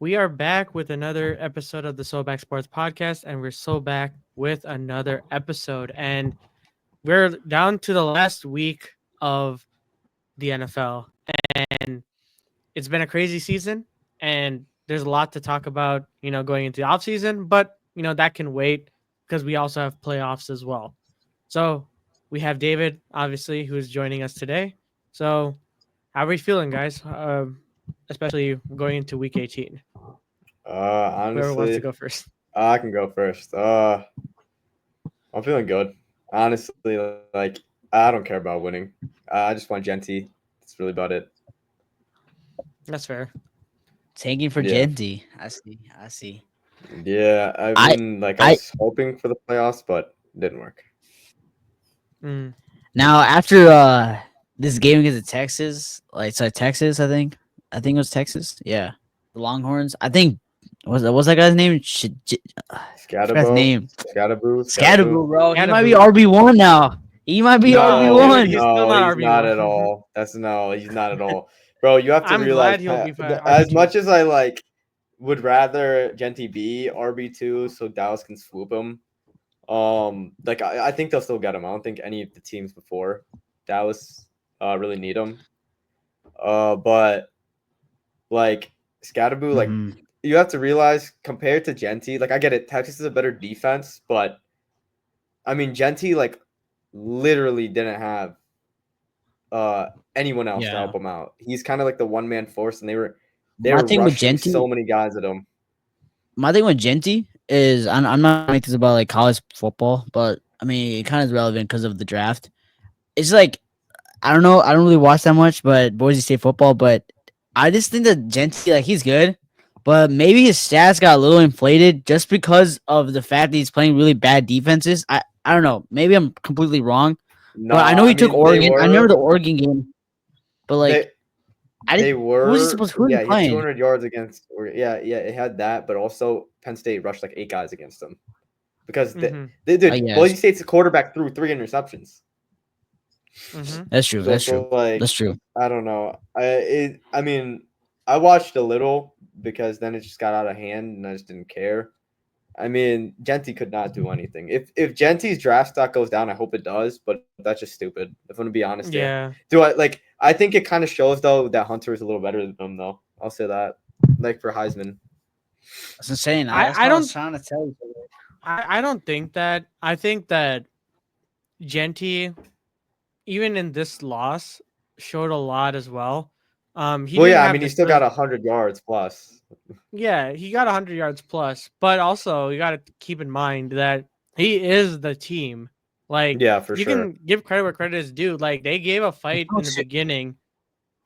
We are back with another episode of the SoBackSports podcast, and we're so back with another episode. And we're down to the last week of the NFL, and it's been a crazy season, and there's a lot to talk about, going into the offseason, but, that can wait because we also have playoffs as well. So we have David, obviously, who is joining us today. So how are we feeling, guys? Especially going into week 18. Whoever wants to Honestly, go first. I can go first. I'm feeling good. Honestly, like I don't care about winning. I just want Genty. That's really about it. That's fair. Tanking for Yeah, Genty. I see. yeah. I I mean, like I I was hoping for the playoffs, but it didn't work. Mm. now after this game against the Texas, Texas, I think it was Texas. Yeah, the Longhorns. I think what's that guy's name? I forgot his Scatabo, name. Scataboo. Scatterboo, bro. He might be Scadaboo. RB1 now. He might be No, Dude, RB1. he's still no, not he's not at RB1. all. That's no, he's not at all, bro. You have to I'm realize, glad he'll be as RB2. much as I would rather Genty be RB2 so Dallas can swoop him. I think they'll still get him. I don't think any of the teams before Dallas really need him. But like Scatterboo, like Hmm. you have to realize compared to Genty, like I get it, Texas is a better defense, but I mean Genty like literally didn't have anyone else to Yeah. help him out. He's kind of like the one man force, and they My were thing with rushing Genty, so many guys at him. is I'm not gonna make this about like college football, but I mean it kind of is relevant because of the draft. It's like I don't know. I don't really watch that much, but Boise State football. But I just think that Genty, like, he's good, but maybe his stats got a little inflated just because of the fact that he's playing really bad defenses. I don't know. Maybe I'm completely wrong, but I Nah, know I he took mean they Oregon. I remember were the Oregon game, but they like I didn't. They Who was he were, supposed? Who was he yeah, he had playing? 200 yards against, or yeah, it had that, but also Penn State rushed like eight guys against them because Mm-hmm. they I did. Boise guess State's quarterback threw three interceptions. Mm-hmm. that's true. So, That's so true. like, That's true. I don't know. I mean, I watched a little because then it just got out of hand and I just didn't care. I mean, Genty could not do anything. If Genty's draft stock goes down, I hope it does, but that's just stupid. If I'm gonna be honest here. Yeah. Do I like I think it kind of shows though that Hunter is a little better than him though. I'll say that. Like for Heisman. That's insane. That's I what I was don't trying to tell you. I don't think that. I think that Genty, even in this loss, showed a lot as well. He Well, didn't yeah, I have mean he the still got 100 yards plus. yeah, he got 100 yards plus, but also you got to keep in mind that he is the team. Like, Yeah, for you sure. can give credit where credit is due. Like, they gave a fight Oh, in the shit. beginning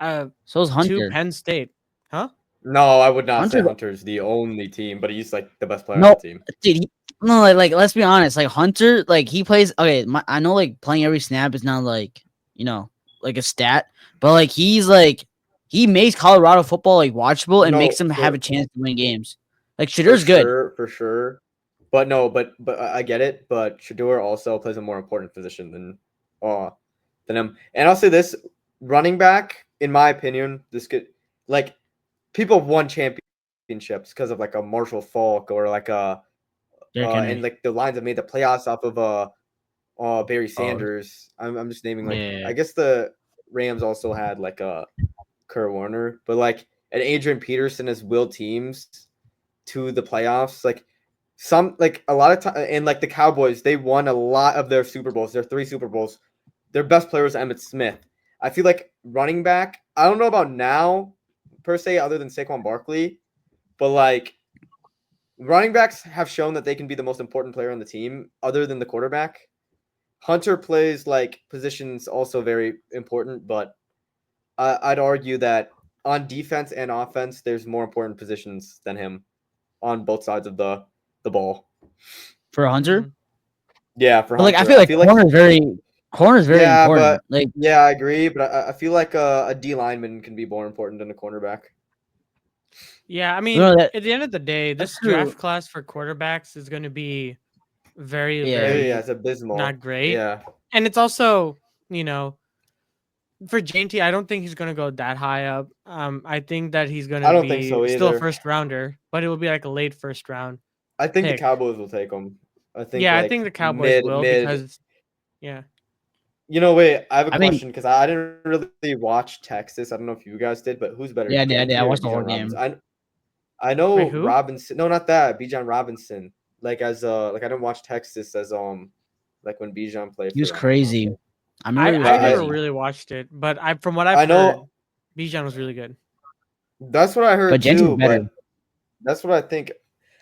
So is to Hunter. Penn State. Huh? No, I would not say Hunter. Hunter's the only team, but he's like the best player on the No, team. dude. No, like let's be honest. Like Hunter, like he plays. Okay, I know like playing every snap is not like like a stat, but like he makes Colorado football like watchable and makes No, them have a chance to win games. Like for Shadur's good. sure, for sure. But no, but I get it. But Shador also plays a more important position uh than him. And I'll say this: running back, in my opinion, this could like people have won championships because of like a Marshall Falk or like a Derrick and Henry. like the Lions have made the playoffs off of Barry Oh Sanders. I'm just naming like yeah. I guess the Rams also had like a Kurt Warner, but like and Adrian Peterson has willed teams to the playoffs. Like some like a lot of time and like the Cowboys, they won a lot of their Super Bowls, their three Super Bowls. Their best player was Emmitt Smith. I feel like running back, I don't know about now per se, other than Saquon Barkley, but like running backs have shown that they can be the most important player on the team, other than the quarterback. Hunter plays like positions also very important, but I'd argue that on defense and offense, there's more important positions than him on both sides of the ball. For Hunter, Mm-hmm. Yeah, for but like I Hunter, feel I like feel like corner is very yeah, but important. Like yeah, I agree. But I feel like a D lineman can be more important than a cornerback. Yeah, I mean, no, that at the end of the day, that's this true. draft class for quarterbacks is going to be very, Yeah. Yeah, very it's abysmal. not great. Yeah, And it's also, you know, for JT, I don't think he's gonna go that high up. I think that he's I gonna don't think be so still a either. first rounder, but it will be like a late first round I think the pick. Cowboys will take him. I think Yeah, I think like the Cowboys will mid. because yeah. Wait, I have a I mean, question because I didn't really watch Texas. I don't know if you guys did, but who's better, yeah, I did. JT I or watched the whole Bijan Robinson? game. I Wait, know who? Robinson. No, not that. Bijan Robinson. Like as like I didn't watch Texas as like when Bijan played He for was them. crazy. I remember he was I But never crazy. really watched it, but from what I've I heard, know Bijan was really good. that's what I But heard Genty's too. better. But that's what I think.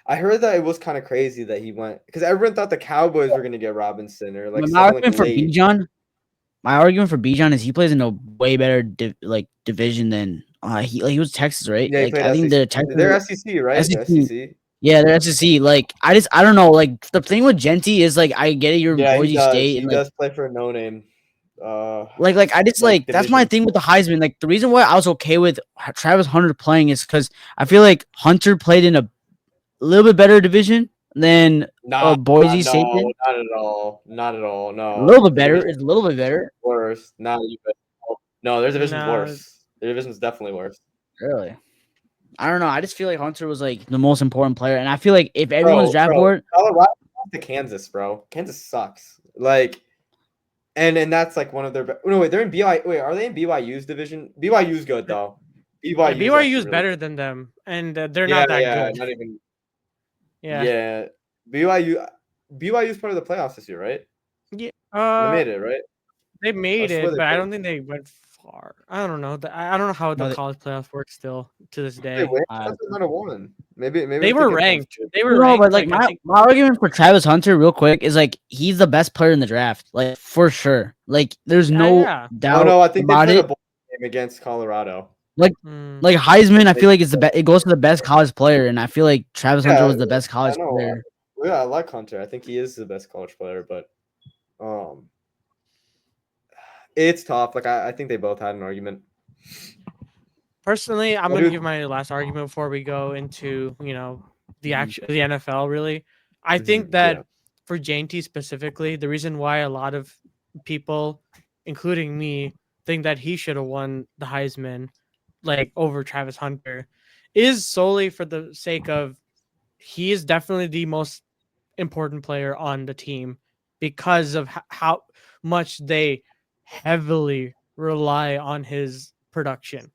I heard that it was kind of crazy that he went because everyone thought the Cowboys were gonna get Robinson or like But my someone like argument for late. Bijan is he plays in a way better division than he was Texas, right? Yeah, he Like played I think the SEC. Texas They're SEC, right? The SEC. SEC. Yeah, they're SEC. Like I don't know. Like the thing with Genty is like I get it. You're in Yeah, he Boise does. State He and like does play for a no name. I just Like like that's my division. thing with the Heisman. Like the reason why I was okay with Travis Hunter playing is because I feel like Hunter played in a little bit better division than Boise State No, did. not at all. Not at all. A No, little bit the better. division It's a little bit better. worse. No, their division's No, worse. Their division's definitely worse. Really. I don't know. I just feel like Hunter was like the most important player, and I feel like if everyone's Bro, draft board, Colorado lost to Kansas, bro. Kansas sucks. Like, and that's like one of their. No, wait, they're in BYU. Wait, are they in BYU's division? BYU's good though. yeah, BYU's BYU actually is really better good. than them, and they're Yeah, not that yeah, good. not even. Yeah, Yeah, BYU's part of the playoffs this year, right? yeah. They made it, right? They I made swear it, they but I did. don't think they went far. I don't know. I don't know how the no, college playoffs work still to this Did they day. win? I thought they might have won. Maybe They I'm were thinking ranked. bullshit. They were no, but ranked. like Like I my, think. my argument for Travis Hunter, real quick, is like he's the best player in the draft, like for sure. Like there's no Yeah. Oh doubt no, I think they about played a it. bowl game against Colorado. Like Mm. like Heisman, I They- feel like it's it goes to the best college player, and I feel like Travis Hunter Yeah, was the best I college know. player. Yeah, I like Hunter. I think he is the best college player, but um, it's tough. Like I think they both had an argument. Personally, I'm Well, gonna dude, give my last argument before we go into the Mhm. the NFL. Really, I think yeah. that for JT specifically, the reason why a lot of people, including me, think that he should have won the Heisman, like over Travis Hunter, is solely for the sake of he is definitely the most important player on the team because of how much they heavily rely on his production.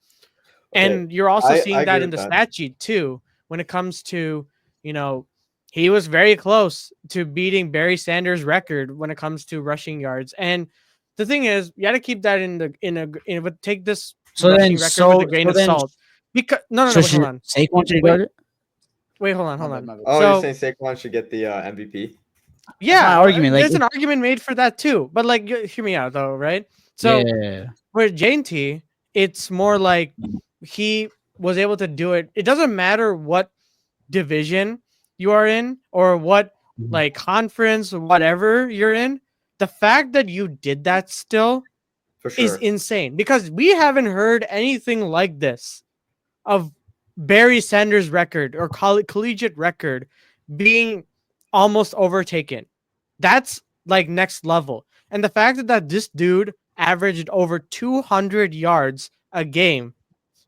Okay, And you're also I seeing that agree in with the that. stat sheet too, when it comes to, you know, he was very close to beating Barry Sanders' record when it comes to rushing yards. And the thing is, you got to keep that take this So then, rushing record with a so grain so of then, salt. Because no, so wait, hold should on. Saquon should Wait, guard it? hold My bad, on. my bad. Oh, you're So saying Saquon should get the MVP? That's my yeah, argument. Like, there's an argument made for that too. But like, hear me out though, right? So yeah, with Jane T, it's more like he was able to do it. It doesn't matter what division you are in or what Mhm. like conference or whatever you're in. The fact that you did that still For is sure. insane because we haven't heard anything like this of Barry Sanders' record or collegiate record being almost overtaken. That's like next level. And the fact that this dude averaged over 200 yards a game,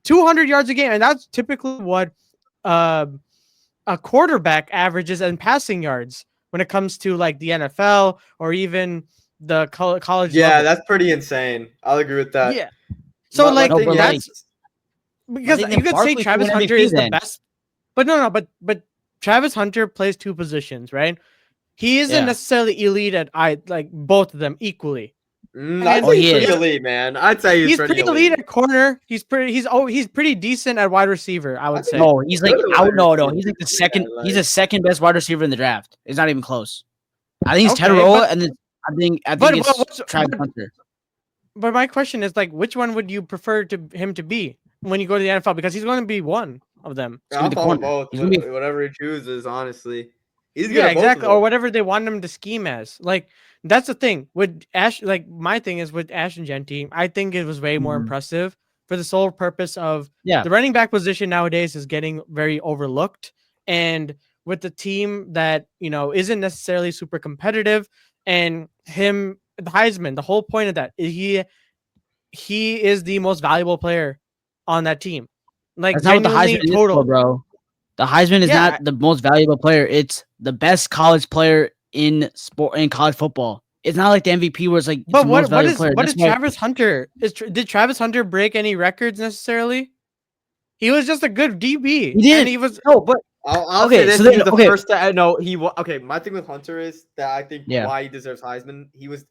200 yards a game, and that's typically what uh, a quarterback averages in passing yards when it comes to like the NFL or even the college Yeah, level. that's pretty insane. I'll agree with that. Yeah. So My like no, thing but like, that's is, I because think you then could say Barkley should Travis win Hunter MVP is the then. best, but but Travis Hunter plays two positions, right? He isn't Yeah. necessarily elite at like both of them equally. I'd And Oh, say he's he pretty is. elite, man. I'd say he's he's pretty pretty elite elite. at corner. He's pretty decent at wide receiver, I I would think say. No, he's he's good like at out. wide No, receiver, he's like the second. man. He's the Like, second best wide receiver in the draft. It's not even close. I think it's Okay, Tedroa, and then I think but it's Travis Hunter. but my question is like, which one would you prefer to him to be when you go to the NFL? Because he's going to be one of them. He's gonna I'll be the follow corner. both. He's gonna be. Whatever he chooses, honestly, he's good Yeah, at both of exactly. Or them. whatever they want him to scheme as. Like that's the thing with Ash. Like my thing is with Ash and Genty. I think it was way more Mhm. impressive for the sole purpose of Yeah. the running back position nowadays is getting very overlooked, and with the team that isn't necessarily super competitive, and him the Heisman. The whole point of that is he he is the most valuable player on that team. Like That's not what the genuinely Heisman is for, total. bro. The Heisman is Yeah, not the most valuable player. It's the best college player in sport in college football. It's not like the MVP where it's like it's but the most what valuable is player. what That's did why. Travis Hunter did Travis Hunter break any records necessarily? He was just a good DB, He and didn't. he was No, but I'll say okay. this: So he then, was the okay, first. To, no, okay. My thing with Hunter is that I think yeah. why he deserves Heisman. He's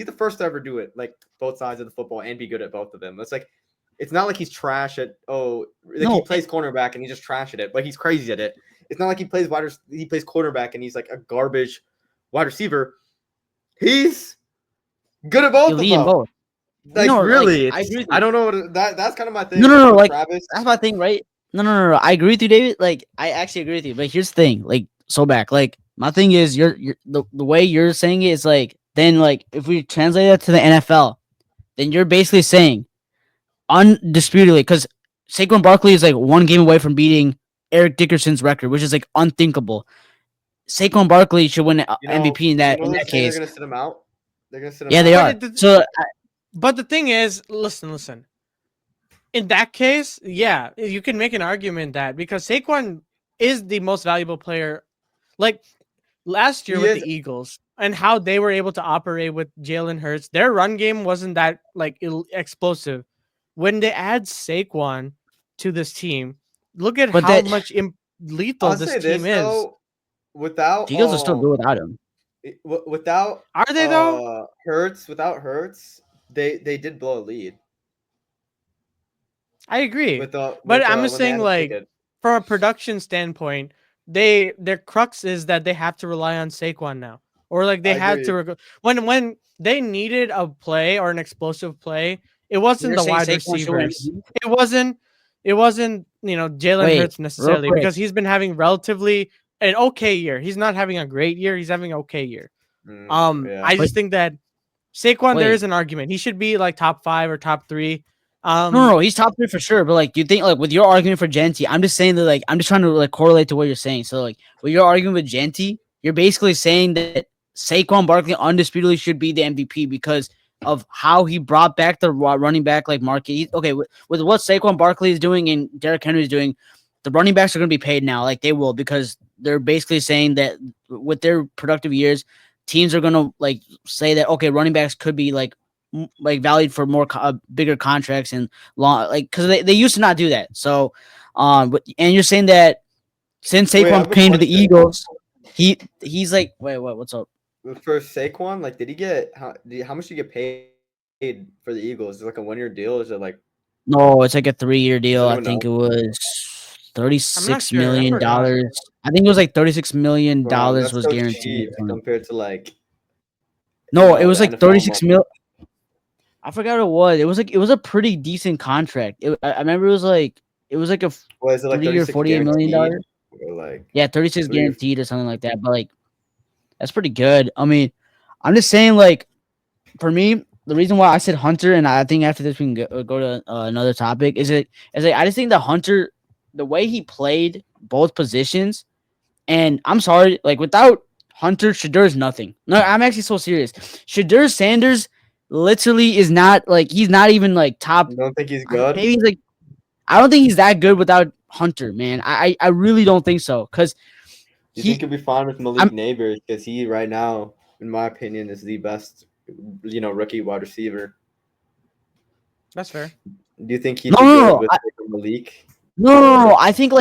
the first to ever do it, like both sides of the football, and be good at both of them. It's like it's not like he's trash at like he No, plays cornerback and he's just trash at it, but he's crazy at it. It's not like he plays quarterback and he's like a garbage wide receiver. He's good at both of elite in them. both. Like No, like really, I it's agree with I you. don't know what that's kind of my No, thing no, no. with Like Travis. that's my thing, right? No. I agree with you, David. Like I actually agree with you. But here's the thing. Like so back. Like my thing is, you're the way you're saying it is like then like if we translate that to the NFL, then you're basically saying undisputedly because Saquon Barkley is like one game away from beating Eric Dickerson's record, which is like unthinkable. Saquon Barkley should win MVP in You that know they're saying they're case. gonna sit him out. They're gonna sit him Yeah, they out. are. So but the thing is, listen. In that case, yeah, you can make an argument that because Saquon is the most valuable player, like last year He with is. the Eagles and how they were able to operate with Jalen Hurts, their run game wasn't that like explosive. When they add Saquon to this team, look at but how that much lethal I'll this say team this is. though, without the Eagles are still good without him. without Are they though? Hurts, they did blow a lead I agree, but with I'm just when they saying had a like ticket. from a production standpoint, their crux is that they have to rely on Saquon now, or like they I had to agree. when they needed a play or an explosive play. It wasn't You're the saying wide Saquon should win receivers. MVP? It wasn't Jalen Wait, Hurts real necessarily quick. because he's been having relatively an okay year. He's not having a great year. He's having an okay year. Yeah. I Wait, just think that Saquon, there is wait. an argument. He should be like top 5 or top 3. No, he's top three for sure. But like, do you think like with your argument for Genty, I'm just saying that like I'm just trying to like correlate to what you're saying. So like, with your argument with Genty, you're basically saying that Saquon Barkley undisputedly should be the MVP because of how he brought back the running back like market. Okay, with what Saquon Barkley is doing and Derrick Henry is doing, the running backs are going to be paid now, like they will, because they're basically saying that with their productive years, teams are going to like say that okay, running backs could be like valued for more bigger contracts and long like because they used to not do that. So, and you're saying that since Wait, I Saquon have a came to the question. Eagles, he's like wait what what's up? For Saquon, like, did he get how much did he get paid for the Eagles? Is it like a 1 year deal? Is it like No, it's like a 3-year does deal. I anyone think know? it was I'm not $36 sure. I million. forgot. I think it was like $36 million That's was so guaranteed. cheap compared to like No, it was the like NFL 36 money. mil. I forgot what it was. It was like it was a pretty decent contract. I remember it was like a Was it like 3 or 36 $48 million. guaranteed or like Yeah, 36 three? guaranteed or something like that. But like that's pretty good. I mean, I'm just saying like for me, the reason why I said Hunter, and I think after this we can go to another topic, is like I just think that Hunter, the way he played both positions, and I'm sorry, like without Hunter, Shadur's nothing. No, I'm actually so serious. Shadur Sanders literally is not like he's not even like top. You don't think he's good? Maybe he's like I don't think he's that good without Hunter, man. I really don't think so because You think he he'll be fine with I'm Malik Neighbors because he right now, in my opinion, is the best, rookie wide receiver. That's fair. Do you think he'd no be no good no with like, Malik? no. Or I think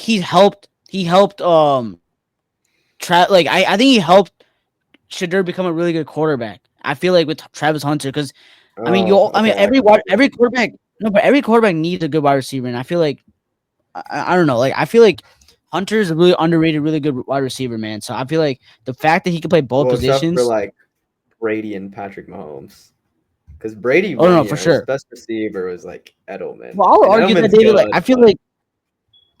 he helped I think he helped Shadur become a really good quarterback. I feel like with Travis Hunter because oh, I mean okay, I got you. every quarterback no, but every quarterback needs a good wide receiver, and I feel like I don't know, like I feel like Hunter is a really underrated, really good wide receiver, man. So I feel like the fact that he can play both Well, except for positions, like Brady and Patrick Mahomes, because Brady oh one no, for year his sure. best receiver was like Edelman, Well, I'll and argue that Edelman's David, like good, but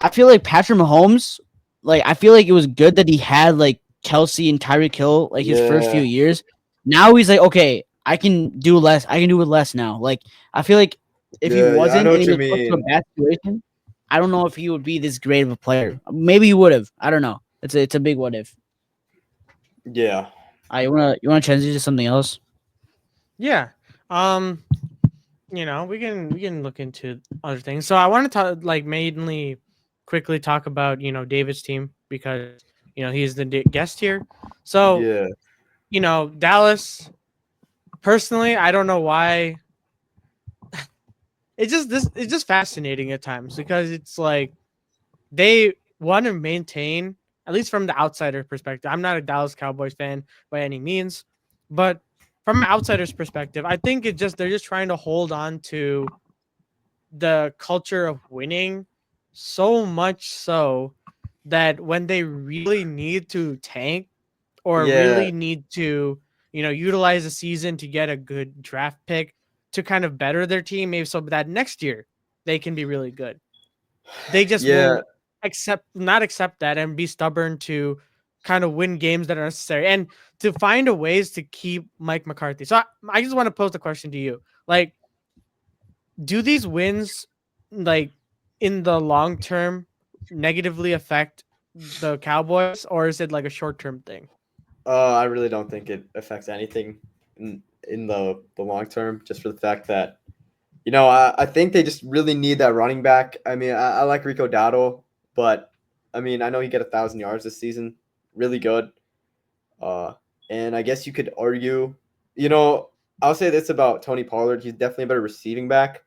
I feel like Patrick Mahomes, like I feel like it was good that he had like Kelsey and Tyreek Hill like his first few yeah, years. Now he's like, okay, I can do less. I can do with less now. Like I feel like if he yeah, I wasn't know and what he you was put to a mean. bad situation, I don't know if he would be this great of a player. Maybe he would have. I don't know. It's a big what if. Yeah, You wanna transition to something else? Yeah. Um we can look into other things. So I want to talk mainly quickly talk about David's team because he's the guest here. So Yeah, Dallas. Personally, I don't know why. It's just fascinating at times because it's like they want to maintain, at least from the outsider perspective. I'm not a Dallas Cowboys fan by any means, but from an outsider's perspective, I think they're just trying to hold on to the culture of winning so much so that when they really need to tank or yeah, really need to, utilize the season to get a good draft pick to kind of better their team, maybe so that next year they can be really good. They just yeah. will not accept that and be stubborn to kind of win games that are necessary and to find a ways to keep Mike McCarthy. So I just want to pose the question to you. Like, do these wins like in the long term negatively affect the Cowboys or is it like a short term thing? I really don't think it affects anything in the long term, just for the fact that I think they just really need that running back. I mean, I like Rico Dowdle, but I mean, I know he got 1,000 yards this season, really good. Uh, and I guess you could argue, you know, I'll say this about Tony Pollard: he's definitely a better receiving back,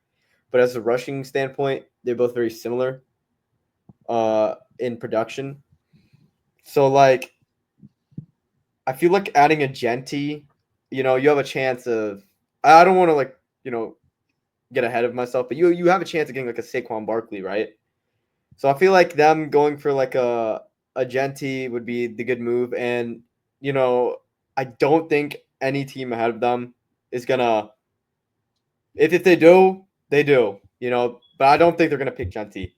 but as a rushing standpoint, they're both very similar in production. So like, I feel like adding a Genty, you have a chance of. I don't want to you know get ahead of myself, but you have a chance of getting like a Saquon Barkley, right? So I feel like them going for like a Genty would be the good move, and you know I don't think any team ahead of them is gonna. If they do, they do, but I don't think they're gonna pick Genty.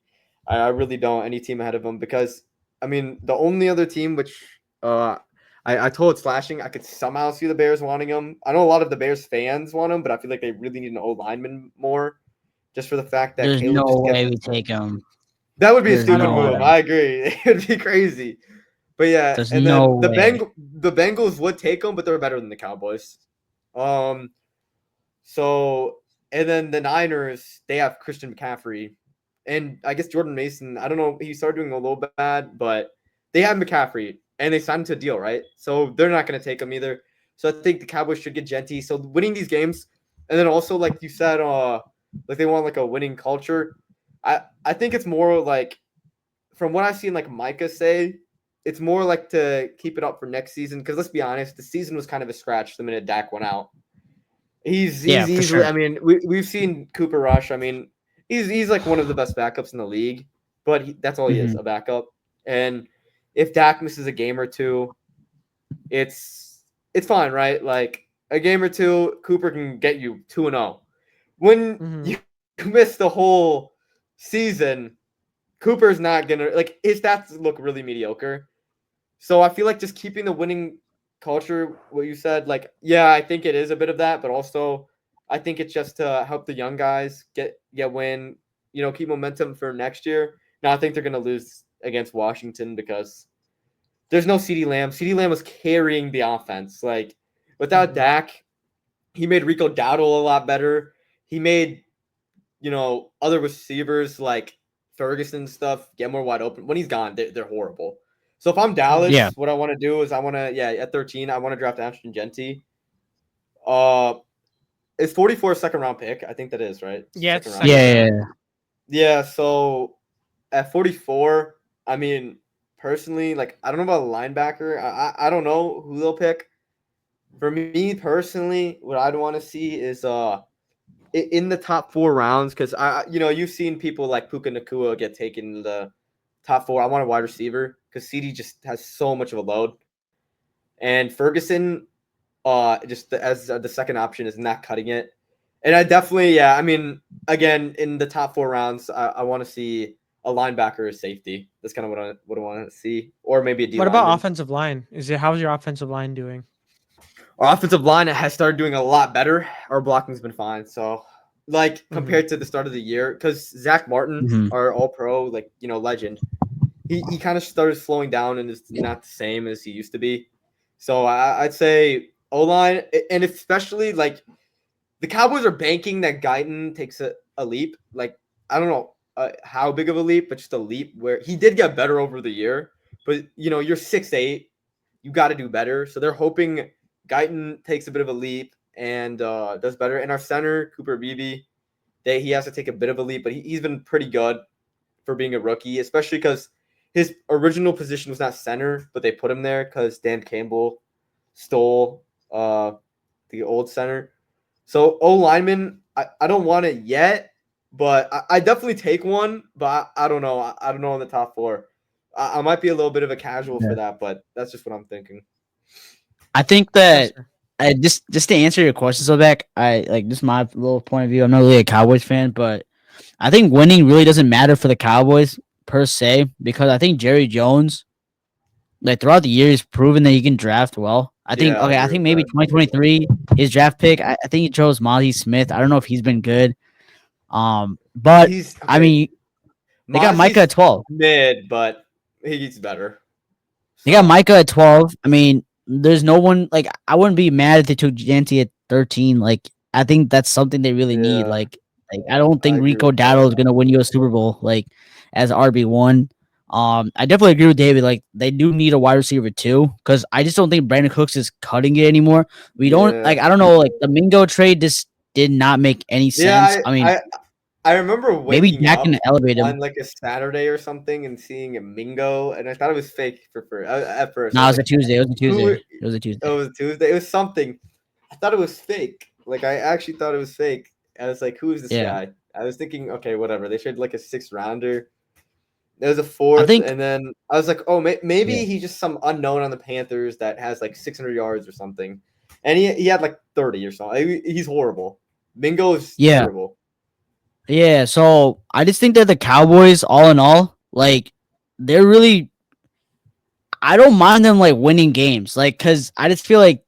I really don't. Any team ahead of them because I mean the only other team which I told Slashing I could somehow see the Bears wanting him. I know a lot of the Bears fans want him, but I feel like they really need an old lineman more, just for the fact that There's Caleb no just way gets. we take him. That would be a There's I stupid don't no want move. way. him. I agree. It would be crazy. But yeah, There's and no then way. The Bengals would take them, but they're better than the Cowboys. Um. So and then the Niners, they have Christian McCaffrey, and I guess Jordan Mason. I don't know. He started doing a little bad, but they have McCaffrey, and they signed him to a deal, right? So they're not going to take him either. So I think the Cowboys should get Genty. So winning these games, and then also like you said, like they want like a winning culture. I think it's more like from what I've seen, like Micah say, it's more like to keep it up for next season. Because let's be honest, the season was kind of a scratch the minute Dak went out. He's Yeah, for easily. sure. I mean, we've seen Cooper Rush. I mean, he's like one of the best backups in the league, but that's all he is, Hmm. a backup. And if Dak misses a game or two, it's fine, right? Like a game or two, Cooper can get you 2-0. When Mhm. you miss the whole season, Cooper's not gonna like his stats look really mediocre. So I feel like just keeping the winning culture, what you said, like, yeah, I think it is a bit of that, but also I think it's just to help the young guys get win, keep momentum for next year. Now I think they're gonna lose against Washington because there's no CeeDee Lamb. CeeDee Lamb was carrying the offense. Like without Mhm. Dak, he made Rico Dowdle a lot better. He made, other receivers like Ferguson stuff get more wide open. When he's gone, they're horrible. So if I'm Mhm. Yeah. Dallas, what I want to do is at 13, I want to draft Ashton Genty. Uh, it's 44 second round pick. I think that is right. Yeah, it's Second round. second Yeah. round. Yeah. Yeah. So at 44, I mean, personally, like I don't know about a linebacker. I don't know who they'll pick. For me personally, what I'd want to see is in the top 4 rounds because you've seen people like Puka Nakua get taken in the top 4. I want a wide receiver because CD just has so much of a load, and Ferguson, as the second option is not cutting it. And I definitely, yeah, I mean, again, in the top 4 rounds, I want to see a linebacker or safety. That's kind of what I want to see, or maybe a D What about lineman. offensive line? How's your offensive line doing? Our offensive line has started doing a lot better. Our blocking's been fine. So, like Mhm. compared to the start of the year, because Zach Martin, Hmm. our All Pro, legend, he kind of started slowing down and is not the same as he used to be. So I'd say O line, and especially like the Cowboys are banking that Guyton takes a leap. Like, I don't know how big of a leap, but just a leap where he did get better over the year. But, you're 6'8". You got to do better. So they're hoping Guyton takes a bit of a leap and does better. And our center, Cooper Beebe, he has to take a bit of a leap, but he's been pretty good for being a rookie, especially because his original position was not center, but they put him there because Dan Campbell stole the old center. So lineman, I don't want it yet, but I definitely take one. But I don't know. I don't know in the top four. I might be a little bit of a casual for that, but that's just what I'm thinking. I think Yes, that sir. just to answer your question, so back, I like just my little point of view. I'm not really a Cowboys fan, but I think winning really doesn't matter for the Cowboys per se because I think Jerry Jones, like throughout the years, proven that he can draft well. I think Yeah, I I agree think with maybe that. 2023 his draft pick. I think he chose Mozzie Smith. I don't know if he's been good. But He's I okay. mean they got Micah Mozzie's at 12. mid, but he gets better. They got So Micah at 12. I mean, there's no one like I wouldn't be mad if they took Janty at 13. Like I think that's something they really need. yeah, Like I don't I think agree Rico with that. Dowdle is gonna win you a Super Bowl like as RB1. I definitely agree with David. Like they do need a wide receiver too, because I just don't think Brandon Cooks is cutting it anymore. We don't Yeah, like I don't know, like the Mingo trade just did not make any yeah. sense. I mean, I remember maybe waking Dak up can elevate him. on like a Saturday or something and seeing a Mingo, and I thought it was fake at first. I No, it was was a like, Tuesday. It was a "Who?" Tuesday. It was a Oh, Tuesday. it was Tuesday. It was something. I thought it was fake. Like I actually thought it was fake. I was like, "Who is this Yeah. guy?" I was thinking, okay, whatever. They traded like a 6th rounder. There was a I fourth, think and then I was like, "Oh, yeah. maybe he's just some unknown on the Panthers that has like 600 yards or something." And he had like 30 or something. He's horrible. Mingo is Yeah. terrible. Yeah, so I just think that the Cowboys, all in all, like they're really. I don't mind them like winning games, like because I just feel like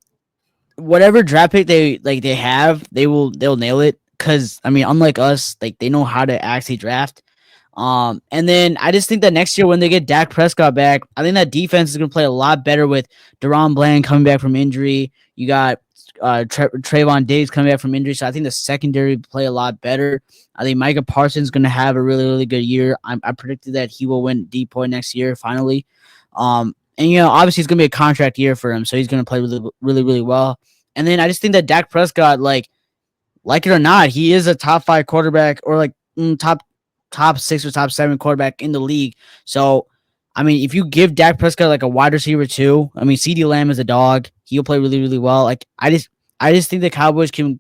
whatever draft pick they have, they'll nail it. Because I mean, unlike us, like they know how to actually draft. And then I just think that next year when they get Dak Prescott back, I think that defense is gonna play a lot better with Deron Bland coming back from injury. You got Trayvon Diggs coming back from injury, so I think the secondary play a lot better. I think Micah Parsons going to have a really, really good year. I predicted that he will win DPOY next year finally. And obviously it's going to be a contract year for him, so he's going to play really, really, really well. And then I just think that Dak Prescott, like it or not, he is a top 5 quarterback or like top 6 or top 7 quarterback in the league. So I mean, if you give Dak Prescott like a wide receiver too, I mean, CeeDee Lamb is a dog. He'll play really, really well. Like I just think the Cowboys can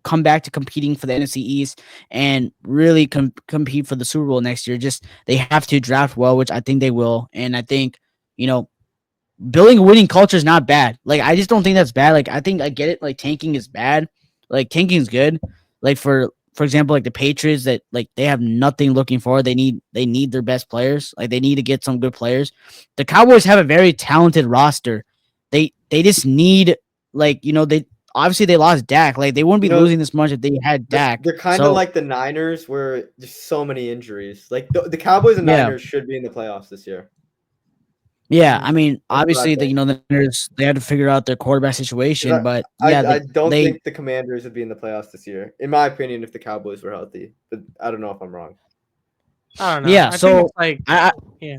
come back to competing for the NFC East and really compete for the Super Bowl next year. Just they have to draft well, which I think they will. And I think you know building a winning culture is not bad. Like I just don't think that's bad. Like I think I get it. Like tanking is bad. Like tanking is good. Like for example, like the Patriots that like they have nothing looking for. They need their best players. Like they need to get some good players. The Cowboys have a very talented roster. They just need they obviously they lost Dak. Like they wouldn't You be know, losing this much if they had Dak. they're kind of So like the Niners, where there's so many injuries. Like the Cowboys and yeah. Niners should be in the playoffs this year. Yeah, I mean, That's what I obviously, think. the Niners they had to figure out their quarterback situation, 'Cause but I, yeah, I I like don't they think the Commanders would be in the playoffs this year, in my opinion, if the Cowboys were healthy. But I don't know if I'm wrong. I don't know. Yeah, I think so it's like I yeah.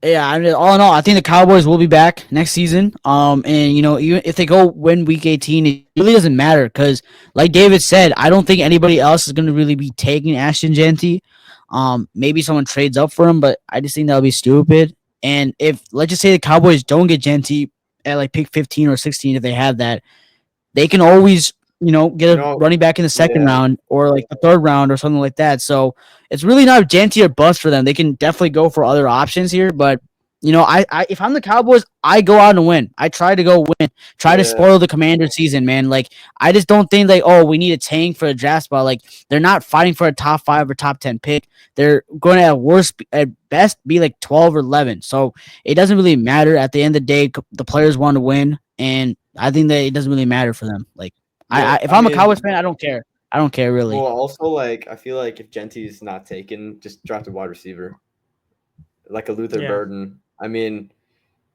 yeah, I mean, all in all, I think the Cowboys will be back next season. And even if they go win Week 18, it really doesn't matter because, like David said, I don't think anybody else is going to really be taking Ashton Genty. Maybe someone trades up for him, but I just think that'll be stupid. And if let's just say the Cowboys don't get Genty at like pick 15 or 16, if they have that, they can always, get You a know, running back in the second yeah, round or like the third round or something like that. So it's really not Janty or bust for them. They can definitely go for other options here, but I if I'm the Cowboys, I go out and win. I try to go win, try to yeah, spoil the Commander season, man. Like I just don't think like, oh, we need a tank for a draft spot. Like they're not fighting for a top 5 or top 10 pick. They're going to at worst, at best, be like 12 or 11. So it doesn't really matter. At the end of the day, the players want to win, and I think that it doesn't really matter for them. Like yeah. if I I'm a Cowboys mean, fan, I don't care. I don't care well, really. also like I feel like if Genty's not taken, just draft a wide receiver like a Luther Yeah. Burden. I mean,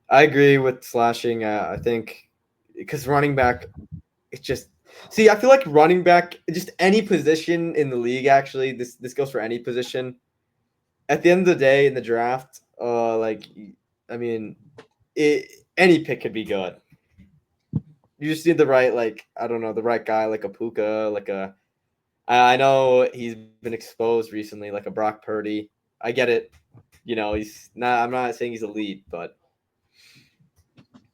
I agree with slashing. I think because running back, it's just See, I feel like running back, just any position in the league. Actually, this goes for any position. At the end of the day, in the draft, I mean, any pick could be good. You just need the right, like, I don't know, the right guy, like a Puka, like a. I know he's been exposed recently, like a Brock Purdy. I get it. You know, he's not. I'm not saying he's elite, but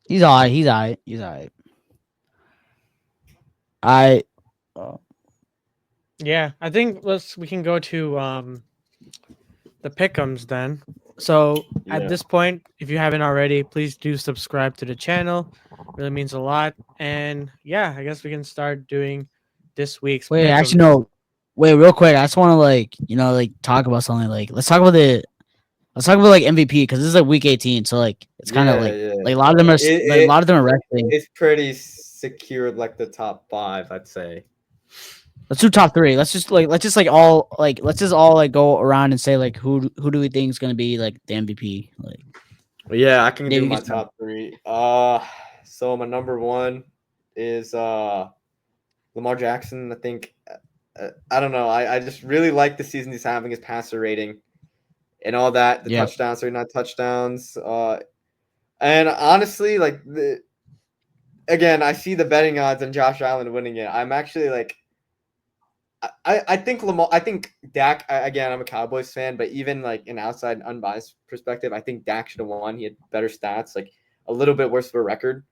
He's all right. He's all right. He's all right. I Yeah, I think we can go to the pick'ems then. So at yeah. this point, if you haven't already, please do subscribe to the channel. Really means a lot. And yeah, I guess we can start doing this week's wait. Actually, pick'ems. no. Wait, real quick. I just want to talk about something. Like, let's talk about like MVP because this is like week 18. So like it's kind of like a lot of them are like a lot of them are resting. It's pretty secure, like the top 5, I'd say. Let's do top 3. Let's just all go around and say like who do we think is gonna be like the MVP? Like, Well, yeah, I can Dave, do you my can start. top 3. So my number 1 is Lamar Jackson. I think I don't know. I just really like the season he's having, his passer rating and all that. The Yeah. touchdowns are not touchdowns. And honestly, like again, I see the betting odds on Josh Allen winning it. I'm actually like. I think Lamar. I think Dak. Again, I'm a Cowboys fan, but even like an outside, unbiased perspective, I think Dak should have won. He had better stats, like a little bit worse of a record,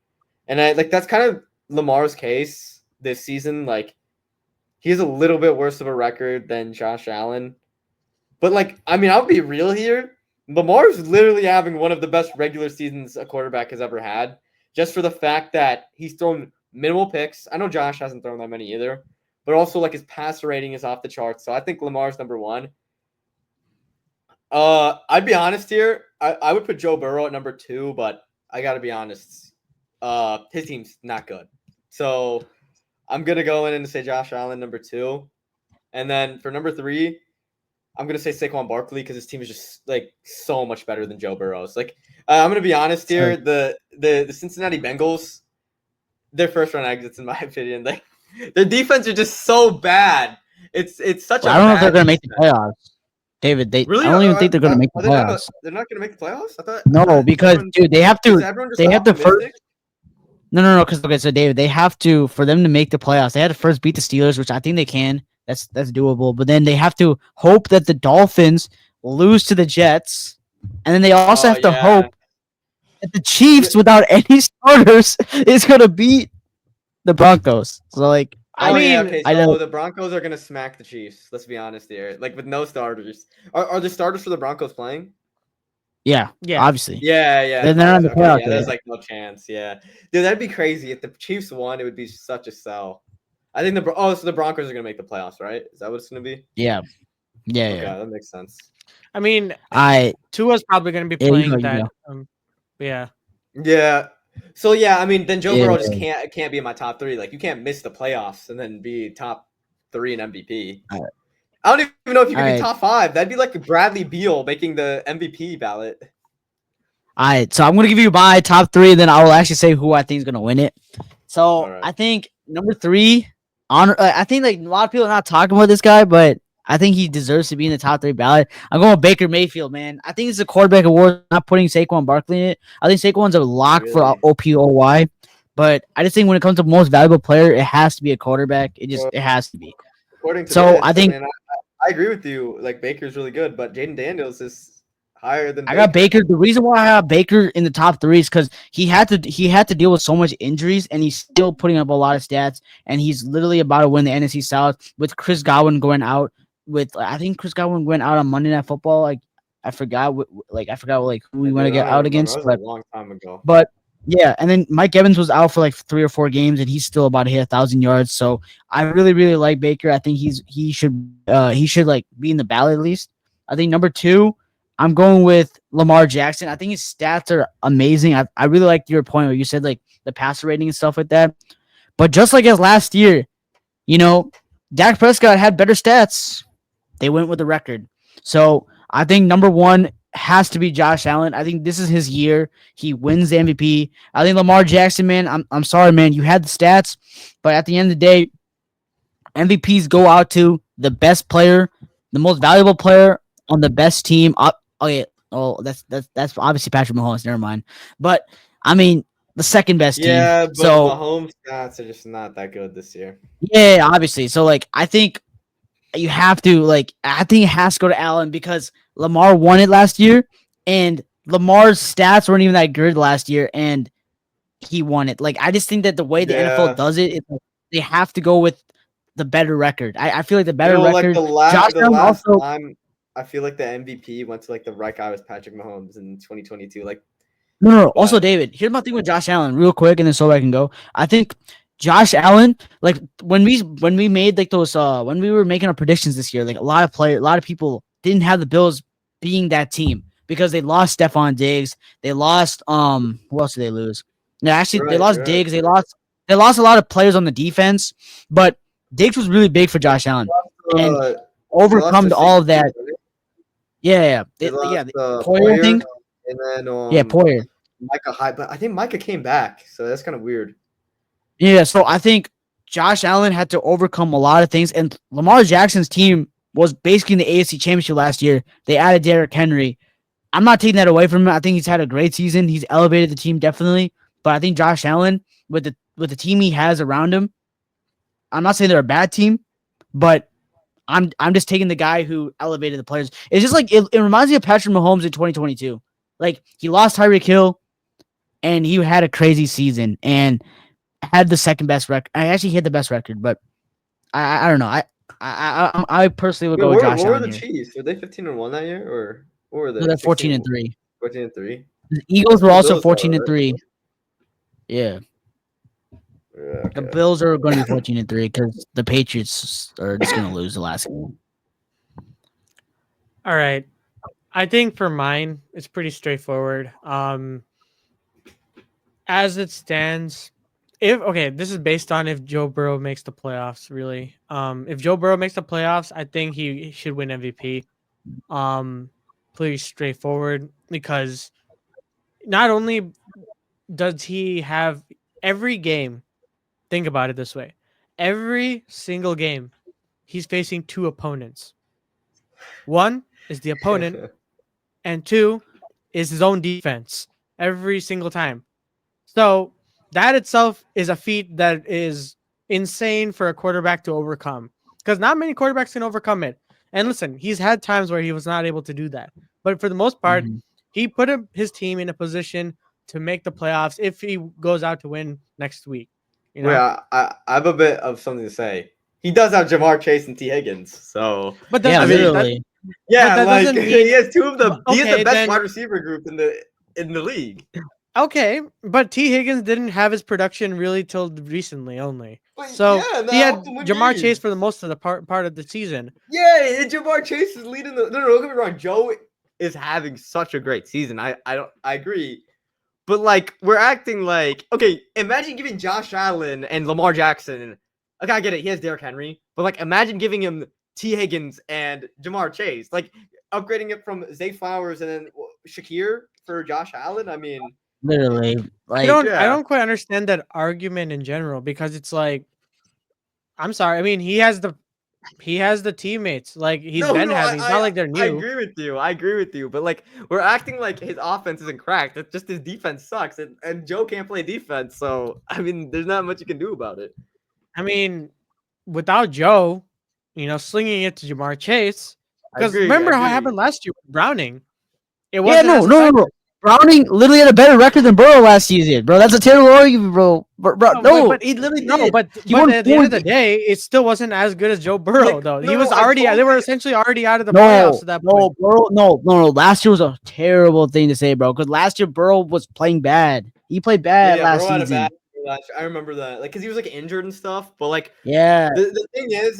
and I like that's kind of Lamar's case this season. Like he has a little bit worse of a record than Josh Allen, but like I mean, I'll be real here. Lamar's literally having one of the best regular seasons a quarterback has ever had, just for the fact that he's thrown minimal picks. I know Josh hasn't thrown that many either. But also, like, his passer rating is off the charts. So I think Lamar's number 1. I'd be honest here. I would put Joe Burrow at number 2, but I got to be honest. His team's not good. So I'm going to go in and say Josh Allen, number 2. And then for number 3, I'm going to say Saquon Barkley because his team is just, like, so much better than Joe Burrow's. Like, I'm going to be honest here. The Cincinnati Bengals, their first-round exits, in my opinion, like, their defense are just so bad. It's such. I don't know if they're gonna make the playoffs, David. Really? I don't even think they're gonna make the playoffs. They're not gonna make the playoffs. I thought. No, because dude, they have to. They have to first. Optimistic? No. Because okay, so David, they have to for them to make the playoffs. They had to first beat the Steelers, which I think they can. That's doable. But then they have to hope that the Dolphins lose to the Jets, and then they also have to hope that the Chiefs, without any starters, is gonna beat the Broncos. So like, I mean, okay, so I know the Broncos are gonna smack the Chiefs. Let's be honest here. Like with no starters. Are the starters for the Broncos playing? Yeah, Yeah. obviously. Yeah. They're not in the playoffs Yeah, there's yet. like no chance. Yeah, dude, that'd be crazy if the Chiefs won. It would be such a sell. I think so the Broncos are gonna make the playoffs, right? Is that what it's gonna be? Yeah. Okay, that makes sense. I mean, I Tua's probably going to be Yeah, you playing know, you that. know. Yeah. Yeah. So yeah, I mean, then Joe Burrow just Yeah. can't be in my top 3. Like you can't miss the playoffs and then be top 3 in MVP. Alright. I don't even know if you could be Alright. top 5. That'd be like Bradley Beal making the MVP ballot. All right, so I'm gonna give you my top 3, and then I will actually say who I think is gonna win it. So Alright. I think number 3, I think like a lot of people are not talking about this guy, but I think he deserves to be in the top 3 ballot. I'm going with Baker Mayfield, man. I think it's a quarterback award. Not putting Saquon Barkley in it. I think Saquon's a lock for Really? OPOY, but I just think when it comes to most valuable player, it has to be a quarterback. It has to be. According to So this, I think mean, I agree with you. Like Baker's really good, but Jaden Daniels is higher than I got Baker. The reason why I have Baker in the top 3 is because he had to deal with so much injuries, and he's still putting up a lot of stats. And he's literally about to win the NFC South with Chris Godwin going out. I think Chris Godwin went out on Monday Night Football. Like I forgot who we want to get out against. That was a long time ago. But yeah, and then Mike Evans was out for like 3 or 4 games, and he's still about to hit 1,000 yards. So I really like Baker. I think he should like be in the ballot at least. I think number 2, I'm going with Lamar Jackson. I think his stats are amazing. I really liked your point where you said like the passer rating and stuff like that. But just like as last year, Dak Prescott had better stats. They went with the record. So I think number 1, has to be Josh Allen. I think this is his year. He wins the MVP. I think Lamar Jackson, man, I'm sorry, man. You had the stats, but at the end of the day, MVPs go out to the best player, the most valuable player on the best team. Okay, that's obviously Patrick Mahomes. Never mind. But I mean, the second best team. Yeah, but So Mahomes' stats are just not that good this year. yeah, obviously. So like, I think you have to I think it has to go to Allen because Lamar won it last year, and Lamar's stats weren't even that good last year, and he won it. Like I just think that the way the NFL Yeah. does it, they have to go with the better record. I feel like the better Like record. the Josh last Allen also time, I feel like the MVP went to like the right guy was Patrick Mahomes in 2022. Like, no. Also, but David, here's my thing with Josh Allen, real quick, and then so I can go. I think Josh Allen, like when we made like those when we were making our predictions this year, like a lot of people didn't have the Bills being that team because they lost Stephon Diggs, they lost who else did they lose? No, actually they lost Diggs, they lost a lot of players on the defense, but Diggs was really big for Josh Allen and they overcome to all of that. safety, right? Yeah, They lost Poyer, I think. and then Yeah, Poyer. Micah Hyde, but I think Micah came back, so that's kind of weird. Yeah, so I think Josh Allen had to overcome a lot of things, and Lamar Jackson's team was basically in the AFC Championship last year. They added Derrick Henry. I'm not taking that away from him. I think he's had a great season. He's elevated the team definitely, but I think Josh Allen with the team he has around him, I'm not saying they're a bad team, but I'm just taking the guy who elevated the players. It's just like it reminds me of Patrick Mahomes in 2022. Like he lost Tyreek Hill, and he had a crazy season and had the second best record. I actually had the best record, but I don't know. I personally would go with Josh What were Allen the here. Chiefs? Were they 15-1 that year, or what were they? No, they're 14-3. 14-3. The Eagles were The also Bills are, 14-3. Yeah, Yeah, the okay. Bills are going to be 14-3 because the Patriots are just going to lose the last game. All right. I think for mine, it's pretty straightforward. As it stands, this is based on if Joe Burrow makes the playoffs, really. If Joe Burrow makes the playoffs, I think he should win MVP. Pretty straightforward because not only does he have every game, think about it this way. Every single game, he's facing two opponents. One is the opponent, and two is his own defense every single time. So that itself is a feat that is insane for a quarterback to overcome because not many quarterbacks can overcome it. And listen, he's had times where he was not able to do that, but for the most part, he put his team in a position to make the playoffs if he goes out to win next week. You know, Wait, I have a bit of something to say. He does have Jamar Chase and T. Higgins, so but Yeah, I mean, literally. yeah, that like doesn't mean- he has two of the. He has Okay, the best then- wide receiver group in the league. okay, but T. Higgins didn't have his production really till recently only. But So yeah, that he had helped him win Jamar games. Chase for the most of the part of the season. Yeah, and Jamar Chase is leading the. No, don't get me wrong. Joe is having such a great season. I agree, but like we're acting like okay. Imagine giving Josh Allen and Lamar Jackson. Okay, I get it. He has Derrick Henry, but like imagine giving him T. Higgins and Jamar Chase. Like upgrading it from Zay Flowers and then Shakir for Josh Allen. I mean, Literally. Like, I don't quite understand that argument in general because it's like, I'm sorry. I mean, he has the teammates. Like he's been having. It's not like they're new. I agree with you. But like we're acting like his offense isn't cracked. It's just his defense sucks, and Joe can't play defense. So I mean, there's not much you can do about it. I mean, without Joe, slinging it to Jamar Chase. Because remember how it happened last year with Browning? It wasn't. No. Browning literally had a better record than Burrow last season, bro. That's a terrible argument, bro. But he literally did. But at the end of the day, it still wasn't as good as Joe Burrow, though. He was already. They were essentially already out of the playoffs at that point. Burrow, no. Last year was a terrible thing to say, bro. Because last year Burrow was playing bad. He played bad last season. I remember that, like, because he was like injured and stuff. But like, yeah, the thing is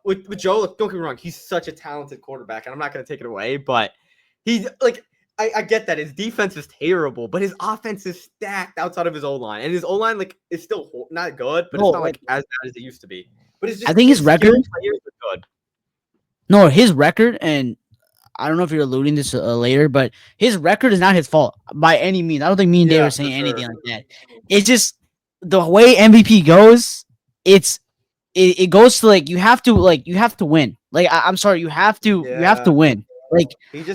with Joe. Don't get me wrong, he's such a talented quarterback, and I'm not gonna take it away. But he's like, I get that his defense is terrible, but his offense is stacked outside of his O-line, and his O-line like is still not good, but it's not like as bad as it used to be. But it's just I think his record. Players are good. No, his record, and I don't know if you're alluding this later, but his record is not his fault by any means. I don't think me and Dave Yeah, were for saying anything sure. like that. It's just the way MVP goes. It goes to you have to win. Like I'm sorry, you have to Yeah. win. Like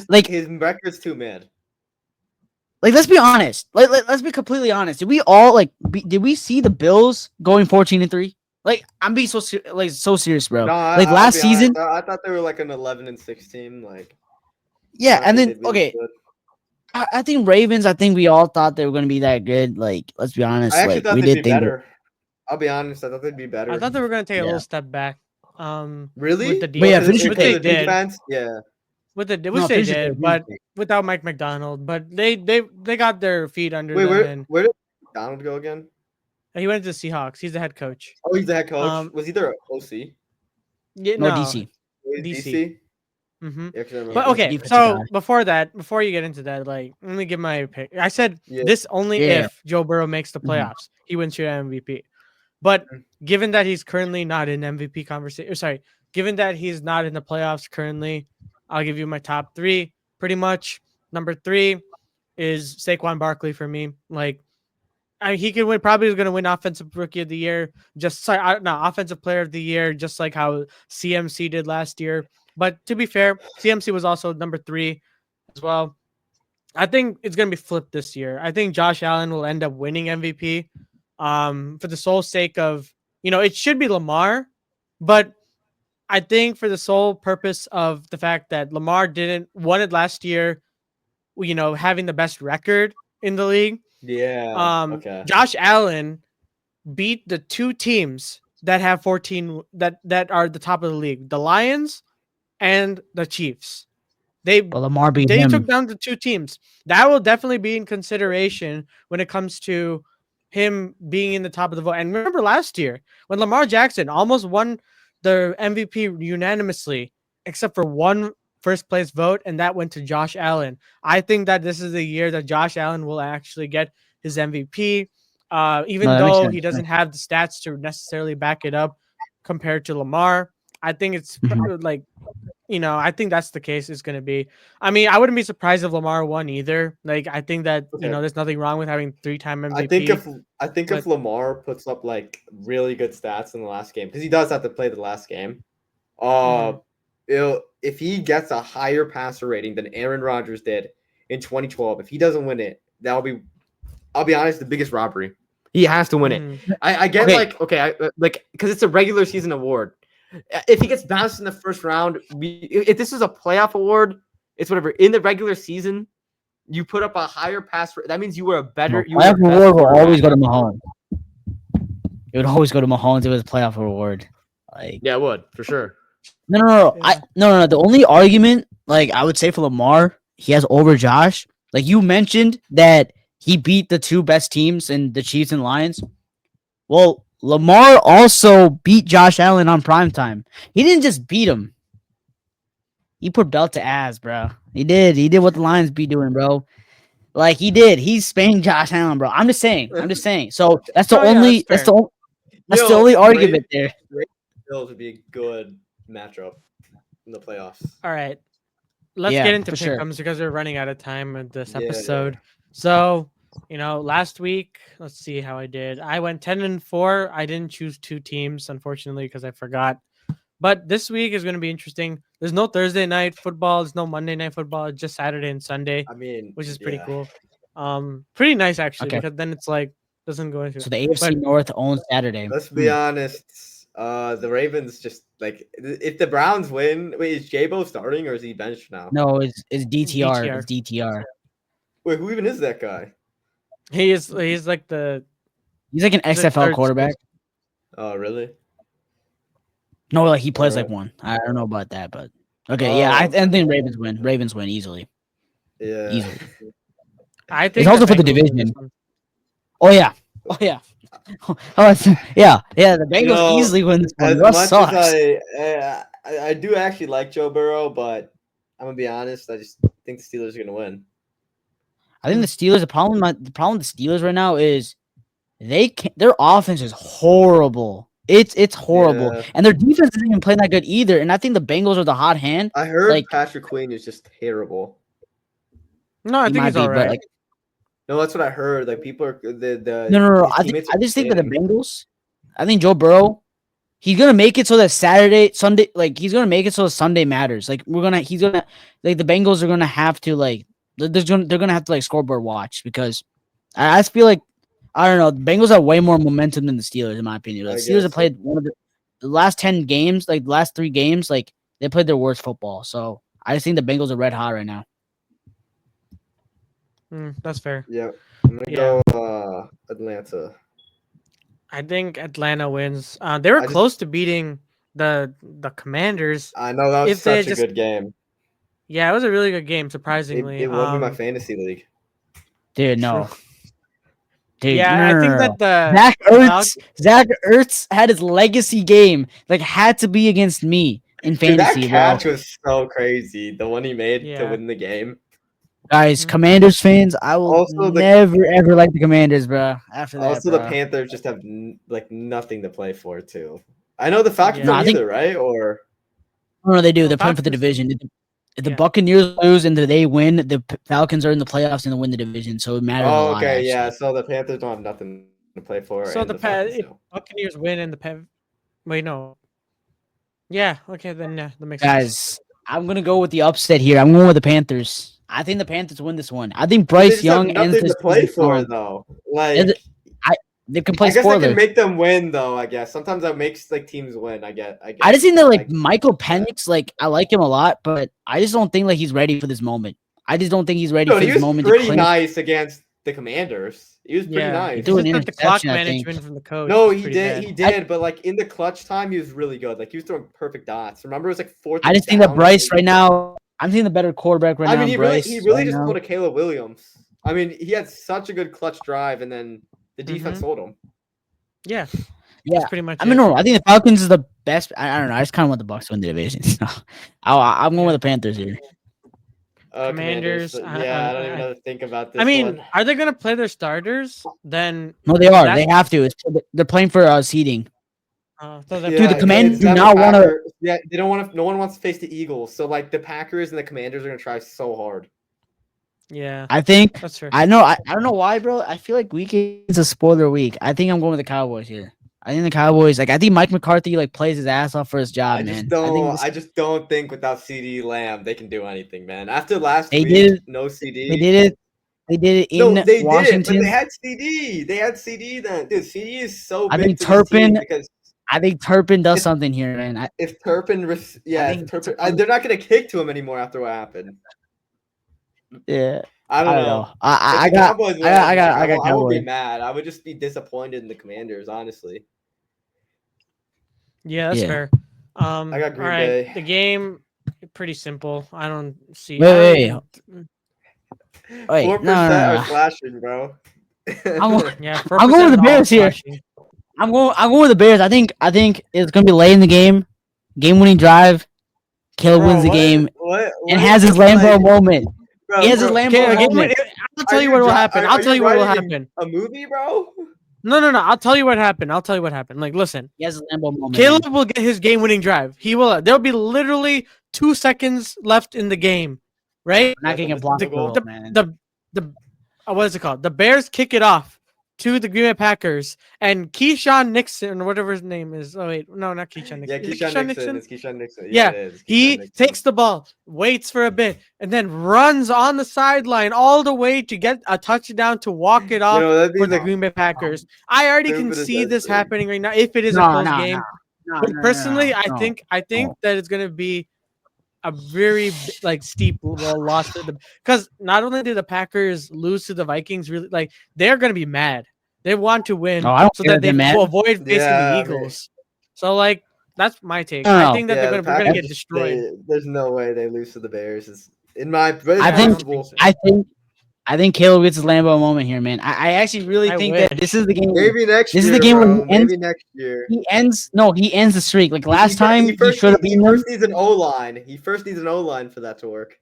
like His record's too mid. let's be honest. Let's be completely honest. Did we all did we see the Bills going 14-3? Like I'm being so serious, bro. No, Like I'll last be honest. season, I thought they were like an 11-16. Like I yeah, don't and think then they'd be this okay, good. I think Ravens. I think we all thought they were going to be that good. Like, let's be honest. I actually Like, thought we they'd be did think that. better. I'll be honest. I thought they'd be I better. thought they were going to take a Yeah, little step back. With the Really? but yeah, defense, finish your which Because they of take. the did, defense? Yeah. No, which they finish your take. did, but without Mike McDonald. But they got their feet under Wait, them, and where did Donald go again? he went to the Seahawks. He's the head coach. Oh, he's the head coach. Um, Was he their OC? yeah, No no, DC. He's DC. DC? Mm-hmm. Yeah, 'cause I Yeah, But remember. he's a okay, defensive so guy. before you get into that, like, let me give my pick. I said Yeah. this only Yeah. if Joe Burrow makes the Mhm. playoffs, he wins your MVP. But Mhm. given that he's currently not in MVP conversation, sorry, given that he's not in the playoffs currently, I'll give you my top three. Pretty much, number 3 is Saquon Barkley for me. Like, he could win. Probably is going to win Offensive Rookie of the Year. Offensive Player of the Year, just like how CMC did last year. But to be fair, CMC was also number 3 as well. I think it's going to be flipped this year. I think Josh Allen will end up winning MVP. For the sole sake of, it should be Lamar, but I think for the sole purpose of the fact that Lamar didn't won it last year, having the best record in the league. Yeah. Okay. Josh Allen beat the 2 teams that have 14 that are the top of the league, the Lions and the Chiefs. Well, Lamar beat They took him. down the 2 teams. That will definitely be in consideration when it comes to him being in the top of the vote. And remember last year when Lamar Jackson almost won the MVP unanimously, except for one first place vote, and that went to Josh Allen. I think that this is the year that Josh Allen will actually get his MVP, even No, that makes though sense. he doesn't have the stats to necessarily back it up compared to Lamar. I think it's Mhm. I think that's the case. It's going to be. I mean, I wouldn't be surprised if Lamar won either. Like, I think that Okay. there's nothing wrong with having 3-time MVP. I think if Lamar puts up like really good stats in the last game, because he does have to play the last game. If he gets a higher passer rating than Aaron Rodgers did in 2012, if he doesn't win it, that'll be, I'll be honest, the biggest robbery. He has to win it. I get because it's a regular season award. If he gets bounced in the first round, if this is a playoff award, it's whatever. In the regular season, you put up a higher pass rate. That means you were a better. You were Playoff the best award will quarterback. always go to Mahomes. It would always go to Mahomes if it was a playoff award. Like, Yeah, it would for sure. no. Yeah. No. The only argument, I would say for Lamar, he has over Josh. Like you mentioned that he beat the 2 best teams in the Chiefs and Lions. Well, Lamar also beat Josh Allen on primetime. He didn't just beat him. He put belt to ass, bro. He did. He did what the Lions be doing, bro. Like he did. He's spanked Josh Allen, bro. I'm just saying. So that's the Oh, yeah, only. that's That's the only argument there. Bills would be a good matchup in the playoffs. All right. Let's Yeah, get into for sure. pick'ems because we're running out of time with this Yeah. episode. So, last week, let's see how I did. I went 10-4. I didn't choose 2 teams, unfortunately, because I forgot. But this week is going to be interesting. There's no Thursday night football. There's no Monday night football. It's just Saturday and Sunday, I mean, which is pretty yeah. cool. Pretty nice actually, Okay. because then it's doesn't go into. So the AFC North owns Saturday. Let's be honest. The Ravens just if the Browns win. Wait, is J-Bo starting or is he benched now? No, it's DTR. DTR. It's DTR. Wait, who even is that guy? He's like He's like an He's a XFL third quarterback. Oh, really? No, he plays like Alright. one. I don't know about that, but okay. Yeah, I think Ravens win. Ravens win easily. Yeah. Easily. I think It's also for the Bengals win this division. one. Oh yeah. The Bengals easily win this one. As Russ much sucks. as I do actually like Joe Burrow, but I'm gonna be honest. I just think the Steelers are gonna win. I think the Steelers. The problem with the Steelers right now is their offense is horrible. It's horrible, Yeah. and their defense isn't even playing that good either. And I think the Bengals are the hot hand. I heard Like Patrick Queen is just terrible. No, I he think might he's be, all but right. like No, that's what I heard. Like people are the no. his I think teammates I are just think that the saying Bengals. I think Joe Burrow. He's gonna make it so that Saturday, Sunday, like he's gonna make it so Sunday matters. Like he's gonna, like the Bengals are gonna have to like, they're gonna have to like scoreboard watch because I just feel like I don't know. The Bengals have way more momentum than the Steelers, in my opinion. The I Steelers have guess so. played one of the last 10 games, like the last 3 games, like they played their worst football. So I just think the Bengals are red hot right now. That's fair. Yeah. I'm gonna Yeah. go Atlanta. I think Atlanta wins. They were I just close to beating the Commanders. I know that was If they such a just good game. Yeah, it was a really good game, It, surprisingly. it won me my fantasy league. Dude, True. no. Dude, Yeah, no, I no, think no, that no. Zach Ertz had his legacy game. Like had to be against me in Dude, that fantasy, bro. catch was so crazy. The one he made to Yeah. win the game. Guys, Mhm. Commanders fans, I will Also, never ever like the Commanders, bro. After that, Also, bro. the Panthers just have like nothing to play for too. I know the Falcons No, don't I think- either, right? Or No, they do. Well, They're playing for the Falcons- division. If the Yeah. Buccaneers lose and they win, the Falcons are in the playoffs and they win the division. So it matters a oh, lot. okay, Actually. yeah. So the Panthers don't have nothing to play for, So and the the Falcons if do. Buccaneers win and wait, no. Yeah, okay, then yeah, that makes sense. Guys, I'm gonna go with the upset here. I'm going with the Panthers. I think the Panthers win this one. I think But they Bryce just Young have ends nothing this to play season for strong. though. Like They can play I guess spoiler. they can make them win though. I guess sometimes that makes like teams win. I guess. I just think that like Like, Michael Penix, like I like him a lot, but I just don't think like he's ready for this moment. I just don't think he's ready no, for he this was moment. pretty to click. nice against the Commanders. He was pretty Yeah, nice. He it's threw an just that the clock interception, I think. management from the coach. No, is he pretty did. bad. He did, but like in the clutch time, he was really good. Like he was throwing perfect dots. Remember, it was like fourth. I just think that Bryce right now. I'm seeing the better quarterback right I now. mean, than Bryce he really right just now. pulled a Caleb Williams. I mean, he had such a good clutch drive, and then the defense sold him. Yeah, Yeah, that's pretty much. I mean, it. no, I think the Falcons is the best. I don't know. I just kind of want the Bucks to win the division. So I'm going with the Panthers here. Commanders, Yeah, I don't even know to think about this. I mean, one. are they gonna play their starters? Then No, they are. That's- They have to. They're playing for seeding. so they're Dude, the Commanders it's do them not and wanna- Packers. Yeah, they don't want to. No one wants to face the Eagles. So like the Packers and the Commanders are gonna try so hard. Yeah, I think. that's true. I know. I don't know why, bro. I feel like week is a spoiler week. I think I'm going with the Cowboys here. I think the Cowboys. Like I think Mike McCarthy like plays his ass off for his job, I man. just don't. this- I just don't think without CD Lamb they can do anything, man. After last They week, did- no CD. They did it. They did it in No, they Washington. did, but they had CD. They had CD then. Dude, CD is so I big think to this team Turpin- because I think Turpin does If- something here, man. if Turpin, think they're not gonna kick to him anymore after what happened. Yeah, I don't know. know. I If the got. Cowboys win, I got I won't be Cowboys. mad. I would just be disappointed in the Commanders, honestly. Yeah, that's Yeah. fair. I got Green all right, Bay. the game pretty simple. I don't see. Wait. I Wait, 4% no. are slashing, bro. Yeah, I'm going with the 4% all Bears here. flashing. I'm going with the Bears. I think it's gonna be late in the game. Game winning drive. Caleb Bro, wins the what- game what and is has his this Lambo like? moment. Bro, He has his bro, Lambo Okay, moment. okay, I'll are tell you what will happen. are I'll tell you what will writing happen. A movie, bro? No. I'll tell you what happened. Like, listen, He has his Lambo moment. Caleb man. will get his game-winning drive. He will. There'll be literally 2 seconds left in the game, right? We're not getting a block The- goal, the- man. What is it called? The Bears kick it off to the Green Bay Packers, and Keyshawn Nixon, or whatever his name is. Oh wait, no, not Keyshawn Nixon. Yeah, Is it Keyshawn Nixon. It's Keyshawn Nixon. Yeah, it is. He Keyshawn Nixon. takes the ball, waits for a bit, and then runs on the sideline all the way to get a touchdown to walk it off that'd be for the Green Bay Packers. I already can stupid as see that this shit. happening right now. If it is a No, close no, game, no, but no, personally, no, I think that it's gonna be a very steep loss for them, because not only did the Packers lose to the Vikings, really they're gonna be mad. They want to win No, I don't so care that if they they're mad. will avoid facing Yeah, the I mean- Eagles. So that's my take. No, I no. think that Yeah, we're the gonna get Packers, destroyed. there's no way they lose to the Bears. It's, in my, I think- possible. I think Caleb gets his Lambo moment here, man. I actually really I think wish. that this is the game. Maybe next This is year. the game where bro. he ends- Maybe next year. He ends the streak. Like last time, he first should have he been first needs an O line. He first needs an O line for that to work.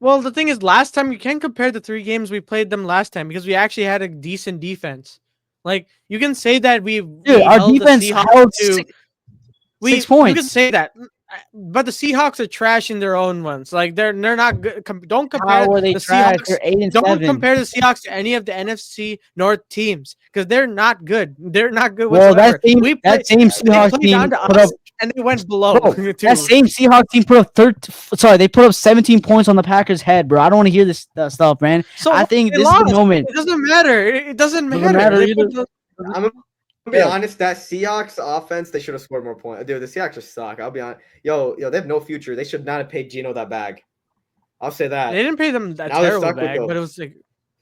Well, the thing is, last time you can compare the 3 games we played them last time, because we actually had a decent defense. Like you can say that we our held the defense Seahawks held to 6 you can points. say that, but the Seahawks are trash in their own ones. Like they're not good. Don't compare How are they the trash? Seahawks. They're 8 and Don't 7. compare the Seahawks to any of the NFC North teams because they're not good. They're not good Well, whatsoever. that same They Seahawks played team down to put up, us and they went below bro. too. That same Seahawks team put up they put up 17 points on the Packers' head, bro. I don't want to hear this stuff, man. So I think they this is the lost. moment. It doesn't matter. It doesn't Doesn't matter. matter They either. put the- I'm gonna be honest. That Seahawks offense, they should have scored more points. Dude, the Seahawks just suck. I'll be honest. Yo, they have no future. They should not have paid Gino that bag. I'll say that. They didn't pay them that Now they're terrible stuck with bag, those. but it was like,